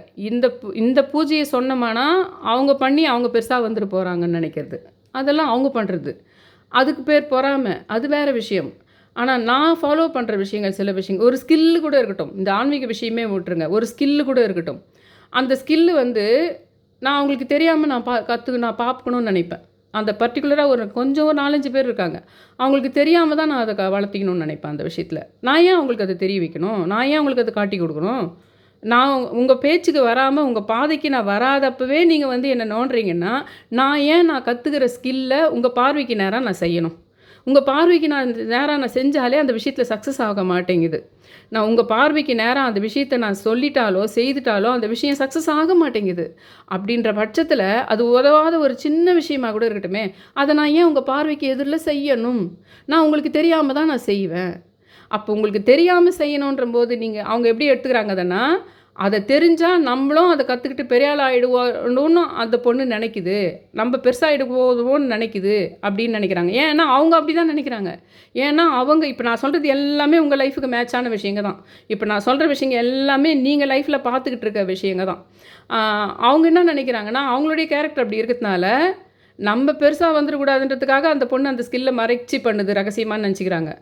இந்த பூஜையை சொன்னோம்னா அவங்க பண்ணி அவங்க பெருசாக வந்துட்டு போகிறாங்கன்னு நினைக்கிறது, அதெல்லாம் அவங்க பண்ணுறது. அதுக்கு பேர் பொறாமை, அது வேறு விஷயம். ஆனால் நான் ஃபாலோ பண்ணுற விஷயங்கள், சில விஷயங்கள், ஒரு ஸ்கில்லு கூட இருக்கட்டும், இந்த ஆன்மீக விஷயமே விட்டுருங்க, ஒரு ஸ்கில்லு கூட இருக்கட்டும். அந்த ஸ்கில்லு வந்து நான் அவங்களுக்கு தெரியாமல் நான் நான் பார்க்கணுன்னு நினைப்பேன். அந்த பர்டிகுலராக ஒரு கொஞ்சம் ஒரு 4-5 பேர் இருக்காங்க, அவங்களுக்கு தெரியாமல் தான் நான் அதை வளர்த்திக்கணும்னு நினைப்பேன். அந்த விஷயத்தில் நான் ஏன் அவங்களுக்கு அதை தெரிய வைக்கணும்? நான் ஏன் அவங்களுக்கு அதை காட்டி கொடுக்கணும்? நான் உங்கள் பேச்சுக்கு வராமல், உங்கள் பாதைக்கு நான் வராதப்பவே நீங்கள் வந்து என்னை நோண்டுறீங்கன்னா, நான் கற்றுக்கிற ஸ்கில்லை உங்கள் பார்வைக்கு நேராக நான் செய்யணும். உங்கள் பார்வைக்கு நேராக நான் செஞ்சாலே அந்த விஷயத்தில் சக்ஸஸ் ஆக மாட்டேங்குது. நான் உங்கள் பார்வைக்கு நேராக அந்த விஷயத்தை நான் சொல்லிட்டாலோ செய்துட்டாலோ அந்த விஷயம் சக்ஸஸ் ஆக மாட்டேங்குது. அப்படின்ற பட்சத்தில் அது உதவாத ஒரு சின்ன விஷயமாக கூட இருக்கட்டுமே, அதை நான் ஏன் உங்கள் பார்வைக்கு எதிரில் செய்யணும்? நான் உங்களுக்கு தெரியாமல் தான் நான் செய்வேன். அப்போ உங்களுக்கு தெரியாமல் செய்யணுன்ற போது அவங்க எப்படி எடுத்துக்கிறாங்க அதனா, அதை தெரிஞ்சால் நம்மளும் அதை கற்றுக்கிட்டு பெரிய ஆள் ஆகிடுவோன்னு அந்த பொண்ணு நினைக்குது, நம்ம பெருசாகிடுவோன்னு நினைக்குது அப்படின்னு நினைக்கிறாங்க. ஏன்னா அவங்க அப்படி தான் நினைக்கிறாங்க. ஏன்னா அவங்க இப்போ நான் சொல்கிறது எல்லாமே உங்கள் லைஃபுக்கு மேட்சான விஷயங்க தான். இப்போ நான் சொல்கிற விஷயங்க எல்லாமே நீங்கள் லைஃப்பில் பார்த்துக்கிட்டு இருக்க விஷயங்க தான். அவங்க என்ன நினைக்கிறாங்கன்னா, அவங்களுடைய கேரக்டர் அப்படி இருக்கிறதுனால நம்ம பெருசாக வந்துடக்கூடாதுன்றதுக்காக அந்த பொண்ணு அந்த ஸ்கில்லை மறைச்சி பண்ணுது, ரகசியமானு நினச்சிக்கிறாங்க.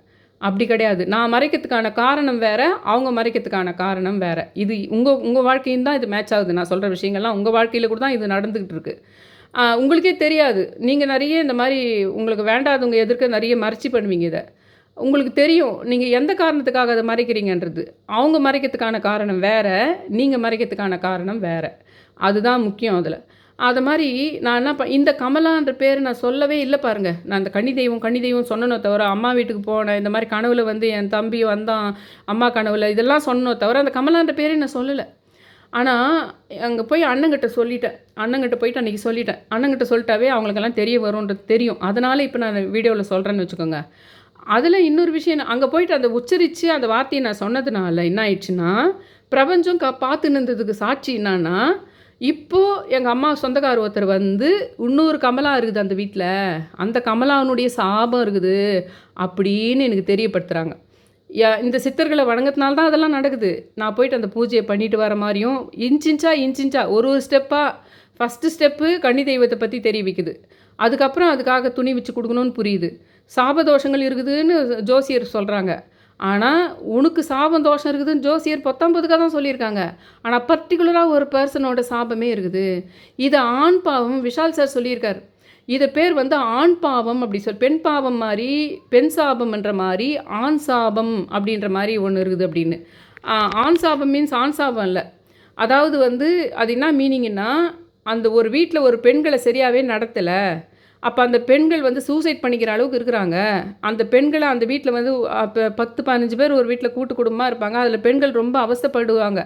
அப்படி கிடையாது. நான் மறைக்கிறதுக்கான காரணம் வேறு, அவங்க மறைக்கிறதுக்கான காரணம் வேறு. இது உங்கள் வாழ்க்கையும் தான் இது மேட்ச் ஆகுது. நான் சொல்கிற விஷயங்கள்லாம் உங்கள் வாழ்க்கையில் கூட தான் இது நடந்துக்கிட்டு இருக்குது. உங்களுக்கே தெரியாது. நீங்கள் நிறைய இந்த மாதிரி உங்களுக்கு வேண்டாதவங்க எதிர்க்க நிறைய மறைச்சி பண்ணுவீங்க. இதை உங்களுக்கு தெரியும் நீங்கள் எந்த காரணத்துக்காக அதை மறைக்கிறீங்கன்றது. அவங்க மறைக்கிறதுக்கான காரணம் வேறு, நீங்கள் மறைக்கிறதுக்கான காரணம் வேறு. அதுதான் முக்கியம் அதில். அது மாதிரி நான் என்ன இந்த கமலான்ற பேர் நான் சொல்லவே இல்லை பாருங்கள். நான் இந்த கன்னி தெய்வம் சொன்னனோ தவிர, அம்மா வீட்டுக்கு போனேன், இந்த மாதிரி கனவுல வந்து என் தம்பி வந்தான் அம்மா கனவுல, இதெல்லாம் சொன்னோ தவிர அந்த கமலான்ற பேரே நான் சொல்லலை. ஆனால் அங்கே போய் அண்ணங்கிட்ட சொல்லிட்டேன். அண்ணங்கிட்ட போயிட்டு அன்றைக்கி சொல்லிட்டேன். அண்ணங்கிட்ட சொல்லிட்டாவே அவங்களுக்கெல்லாம் தெரிய வரும்ன்றது தெரியும். அதனால் இப்போ நான் வீடியோவில் சொல்கிறேன்னு வச்சுக்கோங்க. அதில் இன்னொரு விஷயம், அங்கே போயிட்டு அந்த உச்சரித்து அந்த வார்த்தையை நான் சொன்னதுனால என்ன ஆயிடுச்சுன்னா, பிரபஞ்சம் பார்த்துன்னு இருந்ததுக்கு சாட்சி என்னான்னா, இப்போது எங்கள் அம்மா சொந்தக்கார ஒருத்தர் வந்து இன்னொரு கமலா இருக்குது அந்த வீட்டில், அந்த கமலாவுனுடைய சாபம் இருக்குது அப்படின்னு எனக்கு தெரியப்படுத்துகிறாங்க. இந்த சித்தர்களை வணங்கத்தினால தான் அதெல்லாம் நடக்குது. நான் போயிட்டு அந்த பூஜையை பண்ணிட்டு வர மாதிரியும் இன்ச்சின்ச்சா ஒரு ஸ்டெப்பாக, ஃபஸ்ட்டு ஸ்டெப்பு கன்னி தெய்வத்தை பற்றி தெரிவிக்குது. அதுக்கப்புறம் அதுக்காக துணி வச்சு கொடுக்கணும்னு புரியுது. சாபதோஷங்கள் இருக்குதுன்னு ஜோசியர் சொல்கிறாங்க. ஆனால் உனக்கு சாபம் தோஷம் இருக்குதுன்னு ஜோசியர் 19க்காக தான் சொல்லியிருக்காங்க. ஆனால் பர்டிகுலராக ஒரு பர்சனோட சாபமே இருக்குது. இது ஆண் பாவம். விஷால் சார் சொல்லியிருக்கார். இதை பேர் வந்து ஆண் பாவம் அப்படி பெண் பாவம் மாதிரி, பெண் சாபம்ன்ற மாதிரி, ஆண் சாபம் அப்படின்ற மாதிரி ஒன்று இருக்குது அப்படின்னு. ஆண் சாபம் மீன்ஸ் ஆண் சாபம் இல்லை. அதாவது வந்து அது என்ன மீனிங்னா, அந்த ஒரு வீட்டில் ஒரு பெண்களை சரியாகவே நடத்தலை, அப்போ அந்த பெண்கள் வந்து சூசைட் பண்ணிக்கிற அளவுக்கு இருக்கிறாங்க. அந்த பெண்களை அந்த வீட்டில் வந்து அப்போ 10-15 பேர் ஒரு வீட்டில் கூட்டு குடும்பமாக இருப்பாங்க. அதில் பெண்கள் ரொம்ப அவஸ்தைப்படுவாங்க.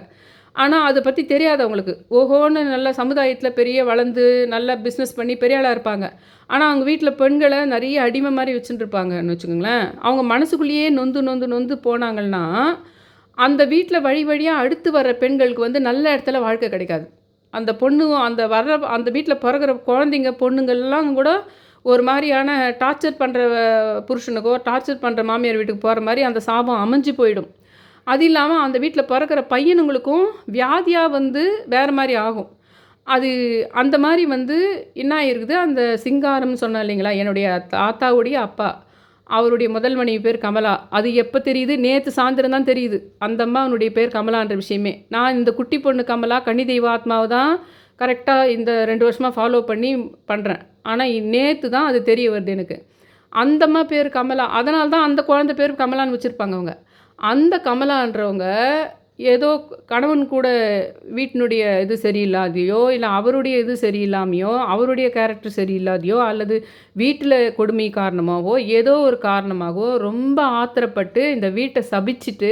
ஆனால் அதை பற்றி தெரியாது அவங்களுக்கு. ஓஹோன்னு நல்ல சமுதாயத்தில் பெரிய வளர்ந்து நல்லா பிஸ்னஸ் பண்ணி பெரிய ஆளாக இருப்பாங்க. ஆனால் அவங்க வீட்டில் பெண்களை நிறைய அடிமை மாதிரி வச்சுட்டுருப்பாங்கன்னு வச்சுக்கோங்களேன். அவங்க மனசுக்குள்ளேயே நொந்து போனாங்கன்னா, அந்த வீட்டில் வழி வழியாக அடுத்து வர்ற பெண்களுக்கு வந்து நல்ல இடத்துல வாழ்க்கை கிடைக்காது. அந்த பொண்ணு அந்த வீட்டில் பிறகுற குழந்தைங்க பொண்ணுங்கள்லாம் கூட ஒரு மாதிரியான டார்ச்சர் பண்ணுற புருஷனுக்கோ டார்ச்சர் பண்ணுற மாமியார் வீட்டுக்கு போகிற மாதிரி அந்த சாபம் அமைஞ்சு போயிடும். அது இல்லாமல் அந்த வீட்டில் பிறக்கிற பையனுங்களுக்கும் வியாதியாக வந்து வேறு மாதிரி ஆகும். அது அந்த மாதிரி வந்து என்ன ஆகிருக்குது, அந்த சிங்காரம்னு சொன்னேன் இல்லைங்களா, என்னுடைய தாத்தாவுடைய அப்பா, அவருடைய முதல் மனைவி பேர் கமலா. அது எப்போ தெரியுது, நேற்று சாயந்தரம் தான் தெரியுது அந்த அம்மாவனுடைய பேர் கமலான்ற விஷயமே. நான் இந்த குட்டி பொண்ணு கமலா கன்னி தெய்வ ஆத்மாவை தான் கரெக்டாக இந்த 2 வருஷமாக ஃபாலோ பண்ணி பண்ணுறேன். ஆனால் நேற்று தான் அது தெரிய வருது எனக்கு. அந்த அம்மா பேர் கமலா, அதனால தான் அந்த குழந்தை பேர் கமலான்னு வச்சுருப்பாங்க அவங்க. அந்த கமலான்றவங்க ஏதோ கணவன் கூட வீட்டினுடைய இது சரியில்லாதையோ, இல்லை அவருடைய இது சரியில்லாமையோ, அவருடைய கேரக்டர் சரியில்லாதையோ, அல்லது வீட்டில் கொடுமை காரணமாகவோ, ஏதோ ஒரு காரணமாகவோ ரொம்ப ஆத்திரப்பட்டு இந்த வீட்டை சபிச்சுட்டு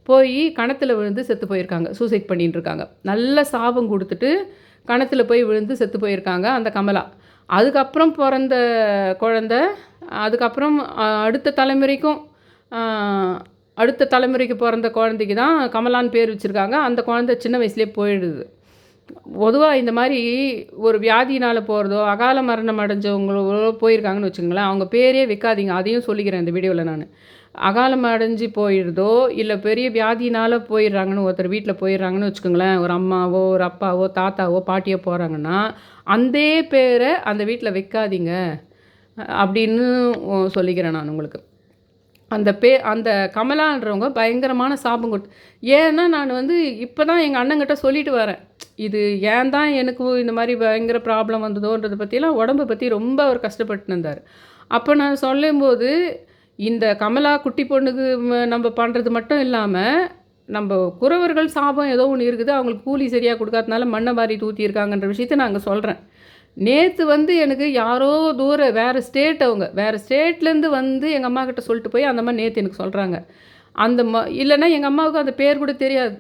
போய் கிணத்துல விழுந்து செத்து போயிருக்காங்க. சூசைட் பண்ணிட்டு இருக்காங்க. நல்ல சாபம் கொடுத்துட்டு கிணத்துல போய் விழுந்து செத்து போயிருக்காங்க அந்த கமலா. அதுக்கப்புறம் பிறந்த குழந்த, அதுக்கப்புறம் அடுத்த தலைமுறைக்கு பிறந்த குழந்தைக்கு தான் கமலான்னு பேர் வச்சுருக்காங்க. அந்த குழந்தை சின்ன வயசுலேயே போயிடுது. பொதுவாக இந்த மாதிரி ஒரு வியாதினால் போகிறதோ, அகால மரணம் அடைஞ்சவங்களோ போயிருக்காங்கன்னு வச்சுங்களேன், அவங்க பேரே வைக்காதீங்க. அதையும் சொல்லிக்கிறேன் இந்த வீடியோவில் நான். அகாலம் அடைஞ்சு போயிடுதோ, இல்லை பெரிய வியாதினால் போயிடுறாங்கன்னு ஒருத்தர் வீட்டில் போயிடுறாங்கன்னு வச்சுக்கோங்களேன், ஒரு அம்மாவோ ஒரு அப்பாவோ தாத்தாவோ பாட்டியோ போகிறாங்கன்னா, அந்த பேரை அந்த வீட்டில் வைக்காதீங்க அப்படின்னு சொல்லிக்கிறேன் நான் உங்களுக்கு. அந்த கமலான்றவங்க பயங்கரமான சாபம் கொடுத்து, ஏன்னா நான் வந்து இப்போ தான் எங்கள் அண்ணங்கிட்ட சொல்லிட்டு வரேன். இது ஏன் தான் எனக்கு இந்த மாதிரி பயங்கர ப்ராப்ளம் வந்ததோன்றதை பற்றிலாம் உடம்பை பற்றி ரொம்ப அவர் கஷ்டப்பட்டு இருந்தார். அப்போ நான் சொல்லும்போது, இந்த கமலா குட்டி பொண்ணுக்கு நம்ம பண்ணுறது மட்டும் இல்லாமல், நம்ம குறவர்கள் சாபம் ஏதோ ஒன்று இருக்குது, அவங்களுக்கு கூலி சரியாக கொடுக்காதனால மண்ணை வாரி தூத்தியிருக்காங்கன்ற விஷயத்தை நாங்கள் சொல்கிறேன். நேற்று வந்து எனக்கு யாரோ வேறு ஸ்டேட், அவங்க வேறு ஸ்டேட்லேருந்து வந்து எங்கள் அம்மா கிட்ட சொல்லிட்டு போய் அந்த அம்மா நேற்று எனக்கு சொல்கிறாங்க. இல்லைன்னா எங்கள் அம்மாவுக்கு அந்த பேர் கூட தெரியாது,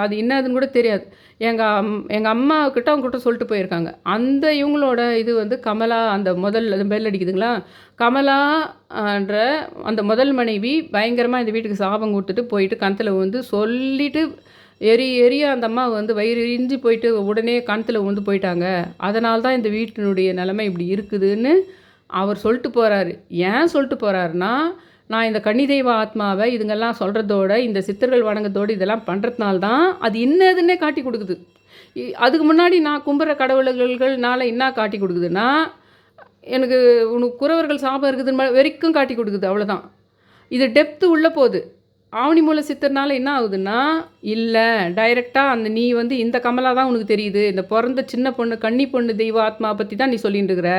அது என்னதுன்னு கூட தெரியாது. எங்கள் அம்மாக்கிட்ட அவங்ககிட்ட சொல்லிட்டு போயிருக்காங்க. இவங்களோட இது வந்து கமலா, அந்த பெல் அடிக்குதுங்களா, கமலான்ற அந்த முதல் மனைவி பயங்கரமாக இந்த வீட்டுக்கு சாபம் கொடுத்துட்டு போயிட்டு கணத்தில் வந்து சொல்லிவிட்டு எரிய அந்த அம்மா வந்து வயிறு எரிஞ்சு போயிட்டு உடனே கணத்தில் வந்து போயிட்டாங்க. அதனால தான் இந்த வீட்டினுடைய நிலைமை இப்படி இருக்குதுன்னு அவர் சொல்லிட்டு போகிறாரு. ஏன் சொல்லிட்டு போகிறாருன்னா, நான் இந்த கன்னி தெய்வ ஆத்மாவை இதுங்கெல்லாம் சொல்கிறதோட, இந்த சித்தர்கள் வணங்கத்தோடு இதெல்லாம் பண்ணுறதுனால தான் அது இன்னதுன்னே காட்டி கொடுக்குது. அதுக்கு முன்னாடி நான் கும்புற கடவுள்கள்னால என்ன காட்டி கொடுக்குதுன்னா, எனக்கு உனக்கு குறவர்கள் சாபம் இருக்குதுன்னு வரைக்கும் காட்டி கொடுக்குது. அவ்வளோதான். இது டெப்த்து உள்ளே போகுது. ஆவணி மூல சித்தர்னால என்ன ஆகுதுன்னா, இல்லை டைரெக்டாக நீ வந்து இந்த கமலா தான் உனக்கு தெரியுது, இந்த பிறந்த சின்ன பொண்ணு கன்னி பொண்ணு தெய்வ ஆத்மா பற்றி தான் நீ சொல்லிட்டு இருக்கிற.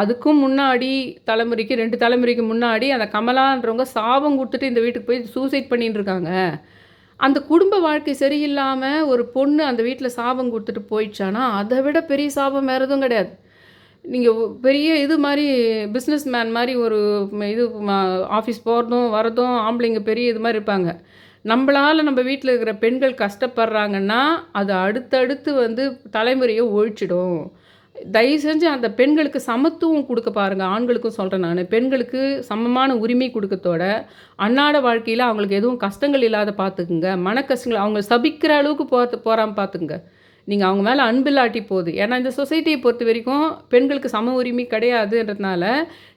அதுக்கும் முன்னாடி தலைமுறைக்கு 2 தலைமுறைக்கு முன்னாடி அந்த கமலான்றவங்க சாபம் கொடுத்துட்டு இந்த வீட்டுக்கு போய் சூசைட் பண்ணிட்டு இருக்காங்க. அந்த குடும்ப வாழ்க்கை சரியில்லாமல் ஒரு பொண்ணு அந்த வீட்டில் சாபம் கொடுத்துட்டு போயிடுச்சானா, அதை விட பெரிய சாபம் வேறு எதுவும் கிடையாது. நீங்கள் பெரிய இது மாதிரி பிஸ்னஸ் மேன் மாதிரி ஒரு இது ஆஃபீஸ் போகிறதும் வரதும் ஆம்பளைங்க பெரிய இது மாதிரி இருப்பாங்க. நம்மளால் நம்ம வீட்டில் இருக்கிற பெண்கள் கஷ்டப்படுறாங்கன்னா அது அடுத்தடுத்து வந்து தலைமுறையை ஒழிச்சிடும். தயவு செஞ்சு அந்த பெண்களுக்கு சமத்துவம் கொடுக்க பாருங்கள். ஆண்களுக்கும் சொல்கிறேன் நான், பெண்களுக்கு சமமான உரிமை கொடுக்கறதோட அன்றாட வாழ்க்கையில் அவங்களுக்கு எதுவும் கஷ்டங்கள் இல்லாத பார்த்துக்குங்க. மன கஷ்டங்கள் அவங்க சபிக்கிற அளவுக்கு போகாமல் பார்த்துக்குங்க. நீங்கள் அவங்க மேலே அன்பில்லாட்டி போகுது. ஏன்னா இந்த சொசைட்டியை பொறுத்த வரைக்கும் பெண்களுக்கு சம உரிமை கிடையாதுன்றதுனால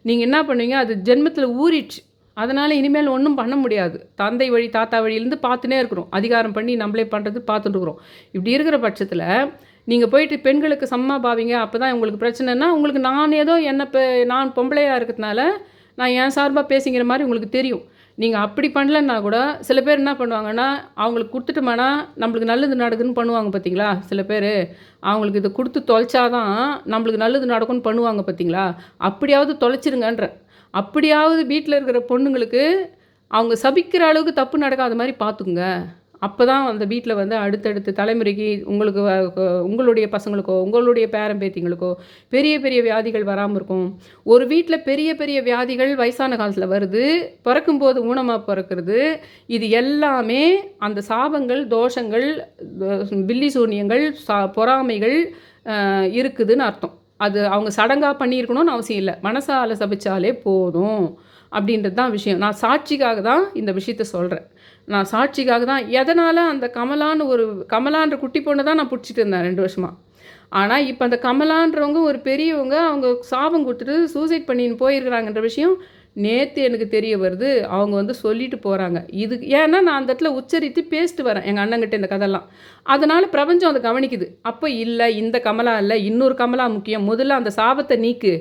நீங்கள் என்ன பண்ணுவீங்க, அது ஜென்மத்தில் ஊறிடுச்சு. அதனால் இனிமேல் ஒன்றும் பண்ண முடியாது. தந்தை வழி தாத்தா வழியிலேருந்து பார்த்துனே இருக்கிறோம். அதிகாரம் பண்ணி நம்மளே பண்ணுறது பார்த்துட்டுருக்குறோம். இப்படி இருக்கிற பட்சத்தில் நீங்கள் போயிட்டு பெண்களுக்கு சமமாக பாவீங்க, அப்போ தான் உங்களுக்கு பிரச்சனைனா, உங்களுக்கு நான் ஏதோ நான் பொம்பளையாக இருக்கிறதுனால நான் என் சார்பாக பேசிங்கிற மாதிரி உங்களுக்கு தெரியும். நீங்கள் அப்படி பண்ணலன்னா கூட சில பேர் என்ன பண்ணுவாங்கன்னா, அவங்களுக்கு கொடுத்துட்டோம்னா நம்மளுக்கு நல்லது நடக்குதுன்னு பண்ணுவாங்க பார்த்தீங்களா? சில பேர் அவங்களுக்கு இதை கொடுத்து தொலைச்சாதான் நம்மளுக்கு நல்லது நடக்கும்னு பண்ணுவாங்க பார்த்தீங்களா? அப்படியாவது தொலைச்சிருங்கன்ற. அப்படியாவது வீட்டில் இருக்கிற பொண்ணுங்களுக்கு அவங்க சபிக்கிற அளவுக்கு தப்பு நடக்காத மாதிரி பார்த்துக்குங்க. அப்போ தான் அந்த வீட்டில் வந்து அடுத்தடுத்த தலைமுறைக்கு உங்களுக்கு உங்களுடைய பசங்களுக்கோ உங்களுடைய பேரன் பேத்திங்களுக்கோ பெரிய பெரிய வியாதிகள் வராமல் இருக்கும். ஒரு வீட்டில் பெரிய பெரிய வியாதிகள் வயசான காலத்தில் வருது, பிறக்கும்போது ஊனமாக பிறக்கிறது. இது எல்லாமே அந்த சாபங்கள், தோஷங்கள், பில்லி சூனியங்கள், பொறாமைகள் இருக்குதுன்னு அர்த்தம். அது அவங்க சடங்காக பண்ணியிருக்கணும்னு அவசியம் இல்லை. மனசால் சபிச்சாலே போதும் அப்படின்றது தான் விஷயம். நான் சாட்சிக்காக தான் இந்த விஷயத்த சொல்கிறேன். நான் சாட்சிக்காக தான். எதனால் அந்த கமலான்ற குட்டி பொண்ணை தான் நான் பிடிச்சிட்டு இருந்தேன் 2 வருஷமாக. ஆனால் இப்போ அந்த கமலான்றவங்க ஒரு பெரியவங்க, அவங்க சாபம் கொடுத்துட்டு சூசைட் பண்ணின்னு போயிருக்கிறாங்கன்ற விஷயம் நேற்று எனக்கு தெரிய வருது. அவங்க வந்து சொல்லிட்டு போகிறாங்க. ஏன்னா நான் அந்த இடத்துல உச்சரித்து பேசிட்டு வரேன் எங்கள் அண்ணங்கிட்ட இந்த கதையெல்லாம். அதனால் பிரபஞ்சம் அதை கவனிக்குது. அப்போ இல்லை, இந்த கமலா இல்லை, இன்னொரு கமலா முக்கியம். முதல்ல அந்த சாபத்தை நீக்கு.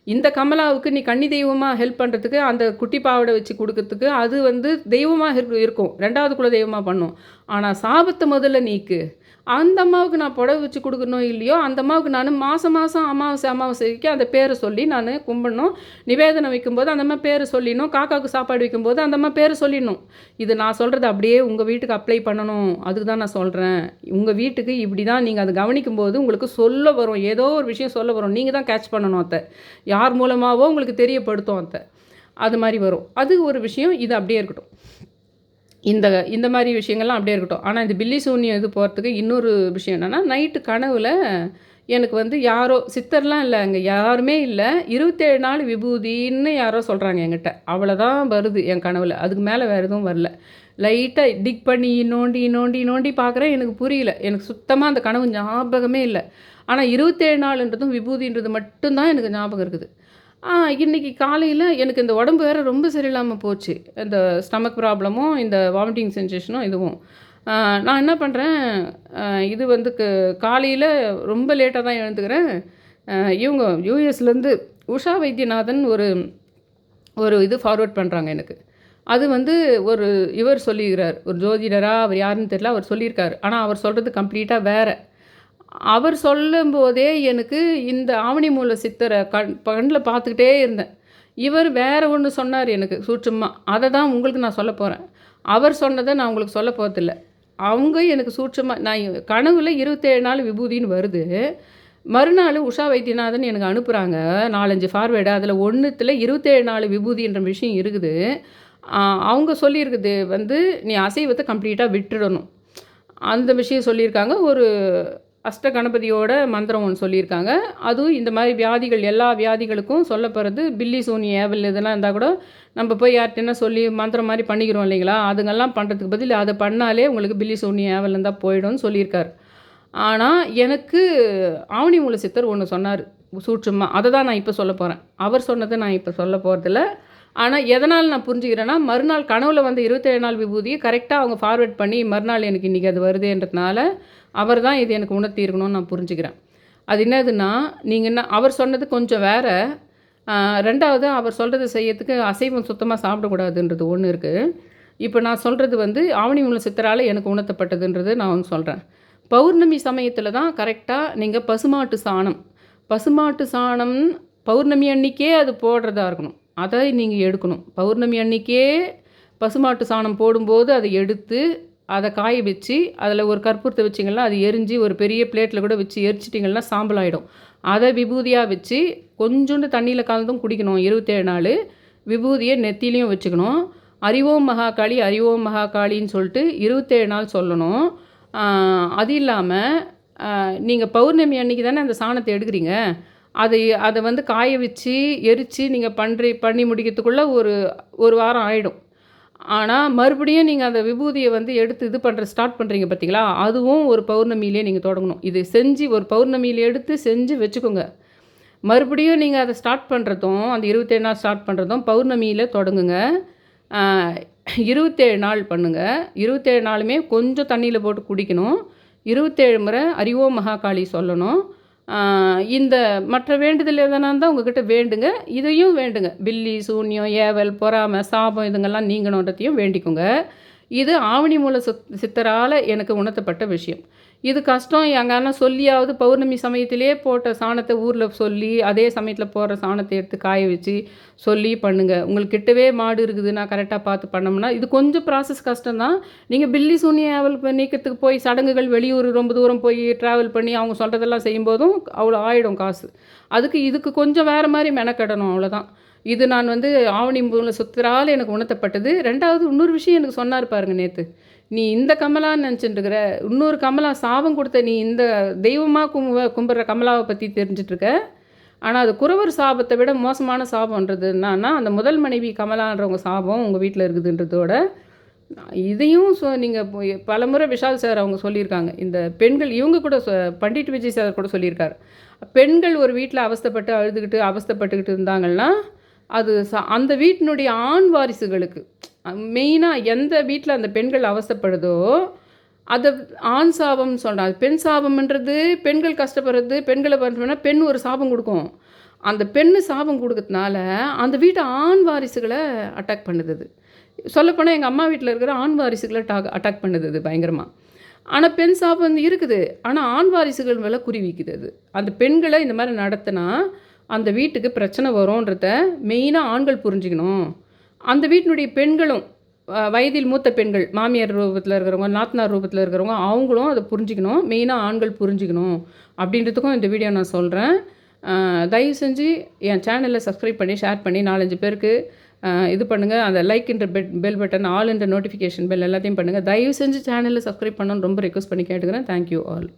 இந்த கமலாவுக்கு நீ கன்னி தெய்வமாக ஹெல்ப் பண்ணுறதுக்கு, அந்த குட்டி பாவடை வச்சு கொடுக்கறதுக்கு அது வந்து தெய்வமாக இருக்கும், 2வது குல தெய்வமாக பண்ணும். ஆனால் சாபத்தை முதல்ல நீக்கு. அந்த அம்மாவுக்கு நான் புடவை வச்சு கொடுக்கணும் இல்லையோ, அந்த அம்மாவுக்கு நான் மாதம் அமாவாசைக்கு அந்த பேரை சொல்லி நான் கும்பிடணும். நிவேதனம் வைக்கும்போது அந்த அம்மா பேரை சொல்லிடணும். காக்காவுக்கு சாப்பாடு வைக்கும்போது அந்த அம்மா பேரை சொல்லிடணும். இது நான் சொல்கிறது அப்படியே உங்கள் வீட்டுக்கு அப்ளை பண்ணணும். அதுக்கு தான் நான் சொல்கிறேன். உங்கள் வீட்டுக்கு இப்படி தான் நீங்கள் அதை கவனிக்கும்போது உங்களுக்கு சொல்ல வரும், ஏதோ ஒரு விஷயம் சொல்ல வரும். நீங்கள் தான் கேட்ச் பண்ணணும் அத்தை. யார் மூலமாகவோ உங்களுக்கு தெரியப்படுத்தும் அத்தை. அது மாதிரி வரும். அது ஒரு விஷயம். இது அப்படியே இருக்கட்டும். இந்த மாதிரி விஷயங்கள்லாம் அப்படியே இருக்கட்டும். ஆனால் இந்த பில்லி சூன்யம் இது போகிறதுக்கு இன்னொரு விஷயம் என்னென்னா, நைட்டு கனவில் எனக்கு வந்து யாரோ, சித்தர்லாம் இல்லை, அங்கே யாருமே இல்லை, 27 நாள் விபூதின்னு யாரோ சொல்கிறாங்க என்கிட்ட. அவ்வளோதான் வருது என் கனவில். அதுக்கு மேலே வேறு எதுவும் வரல. லைட்டாக டிக் பண்ணி நோண்டி பார்க்குறேன். எனக்கு புரியல. எனக்கு சுத்தமாக அந்த கனவு ஞாபகமே இல்லை. ஆனால் 27 நாளுன்றதும் விபூதின்றது மட்டும்தான் எனக்கு ஞாபகம் இருக்குது. இன்றைக்கி காலையில் எனக்கு இந்த உடம்பு வேறு ரொம்ப சரியில்லாமல் போச்சு. இந்த ஸ்டமக் ப்ராப்ளமும் இந்த வாமிட்டிங் சென்சேஷனும் இதுவும். நான் என்ன பண்ணுறேன், இது வந்து காலையில் ரொம்ப லேட்டாக தான் எழுந்துக்கிறேன். இவங்க யூஎஸ்லேருந்து உஷா வைத்தியநாதன் ஒரு இது ஃபார்வர்ட் பண்ணுறாங்க எனக்கு. அது வந்து இவர் சொல்லியிருக்கிறார், ஒரு ஜோதிடராக, அவர் யாருன்னு தெரியல, அவர் சொல்லியிருக்காரு. ஆனால் அவர் சொல்கிறது கம்ப்ளீட்டாக வேறு. அவர் சொல்லும்போதே எனக்கு இந்த ஆவணி மூல சித்தரை கண்ணில் பார்த்துக்கிட்டே இருந்தேன். இவர் வேறு ஒன்று சொன்னார் எனக்கு சூட்சமாக. அதை தான் உங்களுக்கு நான் சொல்ல போகிறேன். அவர் சொன்னதை நான் உங்களுக்கு சொல்ல போகிறதில்ல. அவங்க எனக்கு சூட்சமாக, நான் கனவில் 27 நாள் விபூதின்னு வருது. மறுநாள் உஷா வைத்தியநாதன் எனக்கு அனுப்புகிறாங்க 4-5 ஃபார்வேர்டு. அதில் ஒன்றுத்தில் 27 நாள் விபூதின்ற விஷயம் இருக்குது. அவங்க சொல்லியிருக்குது வந்து நீ அசைவத்தை கம்ப்ளீட்டாக விட்டுடணும். அந்த விஷயம் சொல்லியிருக்காங்க. ஒரு அஷ்ட கணபதியோட மந்திரம் ஒன்று சொல்லியிருக்காங்க. அதுவும் இந்த மாதிரி வியாதிகள், எல்லா வியாதிகளுக்கும் சொல்லப்படுறது. பில்லி சூனிய ஏவல் இதெல்லாம் இருந்தால் கூட நம்ம போய் யார்கிட்டனா சொல்லி மந்திரம் மாதிரி பண்ணிக்கிறோம் இல்லைங்களா? அதுங்கெல்லாம் பண்ணுறதுக்கு பதில் அதை பண்ணாலே உங்களுக்கு பில்லி சூனிய ஏவல் இருந்தால் போயிடும்னு சொல்லியிருக்காரு. ஆனால் எனக்கு ஆவணி மூல சித்தர் ஒன்று சொன்னார் சூட்சமாக. அதை தான் நான் இப்போ சொல்ல போகிறேன். அவர் சொன்னதை நான் இப்போ சொல்ல போகிறதில்ல. ஆனால் எதனால் நான் புரிஞ்சுக்கிறேன்னா, மறுநாள் கனவில் வந்து 27 நாள் விபூதியை கரெக்டாக அவங்க ஃபார்வேர்ட் பண்ணி மறுநாள் எனக்கு இன்றைக்கி அது வருதுன்றதுனால அவர் தான் இது எனக்கு உணர்த்தி இருக்கணும்னு நான் புரிஞ்சுக்கிறேன். அது என்னதுன்னா, நீங்கள் என்ன அவர் சொன்னது கொஞ்சம் வேறு. 2வது அவர் சொல்கிறத செய்யறதுக்கு அசைவம் சுத்தமாக சாப்பிடக்கூடாதுன்றது ஒன்று இருக்குது. இப்போ நான் சொல்கிறது வந்து ஆவணி மூல சித்தரால் எனக்கு உணர்த்தப்பட்டதுன்றது நான் ஒன்று சொல்கிறேன். பௌர்ணமி சமயத்தில் தான் கரெக்டாக நீங்கள் பசுமாட்டு சாணம் பௌர்ணமி அன்றைக்கே அது போடுறதா இருக்கணும். அதை நீங்கள் எடுக்கணும். பௌர்ணமி அன்றைக்கே பசுமாட்டு சாணம் போடும்போது அதை எடுத்து அதை காய வச்சு அதில் ஒரு கற்பூரத்தை வச்சிங்கன்னா அது எரிஞ்சு ஒரு பெரிய பிளேட்டில் கூட வச்சு எரிச்சிட்டிங்கன்னா சாம்பல் ஆகிடும். அதை விபூதியாக வச்சு கொஞ்சோண்டு தண்ணியில் கலந்தும் குடிக்கணும். 27 நாள் விபூதியை நெத்திலையும் வச்சுக்கணும். அறிவோம் மகாகாளி அறிவோம் மகாகாளின்னு சொல்லிட்டு 27 நாள் சொல்லணும். அது இல்லாமல் நீங்கள் பௌர்ணமி அன்னைக்கு தானே அந்த சாணத்தை எடுக்கிறீங்க. அதை வந்து காய வச்சு எரித்து நீங்கள் பண்ணி முடிக்கிறதுக்குள்ளே ஒரு வாரம் ஆகிடும். ஆனால் மறுபடியும் நீங்கள் அந்த விபூதியை வந்து எடுத்து ஸ்டார்ட் பண்ணுறீங்க பார்த்தீங்களா, அதுவும் ஒரு பௌர்ணமியிலே நீங்கள் தொடங்கணும். இது செஞ்சு ஒரு பௌர்ணமியில் எடுத்து செஞ்சு வச்சுக்கோங்க. மறுபடியும் நீங்கள் அதை ஸ்டார்ட் பண்ணுறதும் அந்த 27 நாள் ஸ்டார்ட் பண்ணுறதும் பௌர்ணமியில் தொடங்குங்க. 27 நாள் பண்ணுங்கள். 27 நாளுமே கொஞ்சம் தண்ணியில் போட்டு குடிக்கணும். 27 முறை அறிவோம் மகாகாளி சொல்லணும். இந்த மற்ற வேண்டுதல் எதனா இருந்தால் உங்ககிட்ட வேண்டுங்க. இதையும் வேண்டுங்க. பில்லி சூன்யம் ஏவல் பொறாமை சாபம் இதுங்கெல்லாம் நீங்கணுன்றதையும் வேண்டிக்கோங்க. இது ஆவணி மூல சித்தரால் எனக்கு உணர்த்தப்பட்ட விஷயம். இது கஷ்டம் எங்கன்னா சொல்லியாவது பௌர்ணமி சமயத்திலே போட்ட சாணத்தை ஊரில் சொல்லி அதே சமயத்தில் போடுற சாணத்தை எடுத்து காய வச்சு சொல்லி பண்ணுங்கள். உங்களுக்கு கிட்டவே மாடு இருக்குதுன்னா கரெக்டாக பார்த்து பண்ணோம்னா இது கொஞ்சம் ப்ராசஸ் கஷ்டம்தான். நீங்கள் பில்லி சூன்யம் ஏவல் நீக்கிறதுக்கு போய் சடங்குகள் வெளியூர் ரொம்ப தூரம் போய் ட்ராவல் பண்ணி அவங்க சொல்கிறதெல்லாம் செய்யும்போதும் அவ்வளோ ஆகிடும் காசு. இதுக்கு கொஞ்சம் வேறு மாதிரி மெனக்கெடணும், அவ்வளோதான். இது நான் வந்து ஆவணி மூல சித்தரால் எனக்கு உணர்த்தப்பட்டது. 2வது இன்னொரு விஷயம் எனக்கு சொன்னார் பாருங்கள் நேற்று. நீ இந்த கமலான்னு நினச்சிட்டுருக்கிற, இன்னொரு கமலா சாபம் கொடுத்த நீ இந்த தெய்வமாக கும்பிட்ற கமலாவை பற்றி தெரிஞ்சிட்ருக்க. ஆனால் அது குறவர் சாபத்தை விட மோசமான சாபம்ன்றது என்னன்னா அந்த முதல் மனைவி கமலான்றவங்க சாபம் உங்கள் வீட்டில் இருக்குதுன்றதோட இதையும் நீங்கள் பலமுறை விஷால் சார் அவங்க சொல்லியிருக்காங்க. இந்த பெண்கள் இவங்க கூட பண்டிட் விஜய் சார் கூட சொல்லியிருக்காரு. பெண்கள் ஒரு வீட்டில் அவஸ்தைப்பட்டுக்கிட்டு இருந்தாங்கன்னா அது அந்த வீட்டினுடைய ஆண் வாரிசுகளுக்கு மெயினாக எந்த வீட்டில் அந்த பெண்கள் அவஸ்தைப்படுதோ அதை ஆண் சாபம்னு சொல்கிறாங்க. பெண் சாபம்ன்றது பெண்கள் கஷ்டப்படுறது, பெண்களை பண்ணுறோன்னா பெண் ஒரு சாபம் கொடுக்கும். அந்த பெண்ணு சாபம் கொடுக்கறதுனால அந்த வீட்டு ஆண் வாரிசுகளை அட்டாக் பண்ணுது. சொல்லப்போனால் எங்கள் அம்மா வீட்டில் இருக்கிற ஆண் வாரிசுகளை அட்டாக் பண்ணுது பயங்கரமாக. ஆனால் பெண் சாபம் இருக்குது, ஆனால் ஆண் வாரிசுகள் மேலே குறிவிக்குது. அது அந்த பெண்களை இந்த மாதிரி நடத்தினா அந்த வீட்டுக்கு பிரச்சனை வரும்ன்றத மெயினாக ஆண்கள் புரிஞ்சுக்கணும். அந்த வீட்டினுடைய பெண்களும் வயதில் மூத்த பெண்கள் மாமியார் ரூபத்தில் இருக்கிறவங்க நாத்தனார் ரூபத்தில் இருக்கிறவங்க அவங்களும் அதை புரிஞ்சுக்கணும். மெயினாக ஆண்கள் புரிஞ்சுக்கணும் அப்படின்றதுக்கும் இந்த வீடியோ நான் சொல்கிறேன். தயவு செஞ்சு என் சேனலை சப்ஸ்கிரைப் பண்ணி ஷேர் பண்ணி 4-5 பேருக்கு இது பண்ணுங்கள். அந்த லைக்ன்ற பெல் பட்டன் ஆல் என்ற நோட்டிஃபிகேஷன் பெல் எல்லாத்தையும் பண்ணுங்கள். தயவு செஞ்சு சேனலில் சப்ஸ்கிரைப் பண்ணணும்னு ரொம்ப ரெக்வஸ்ட் பண்ணி கேட்டுக்கிறேன். Thank you all.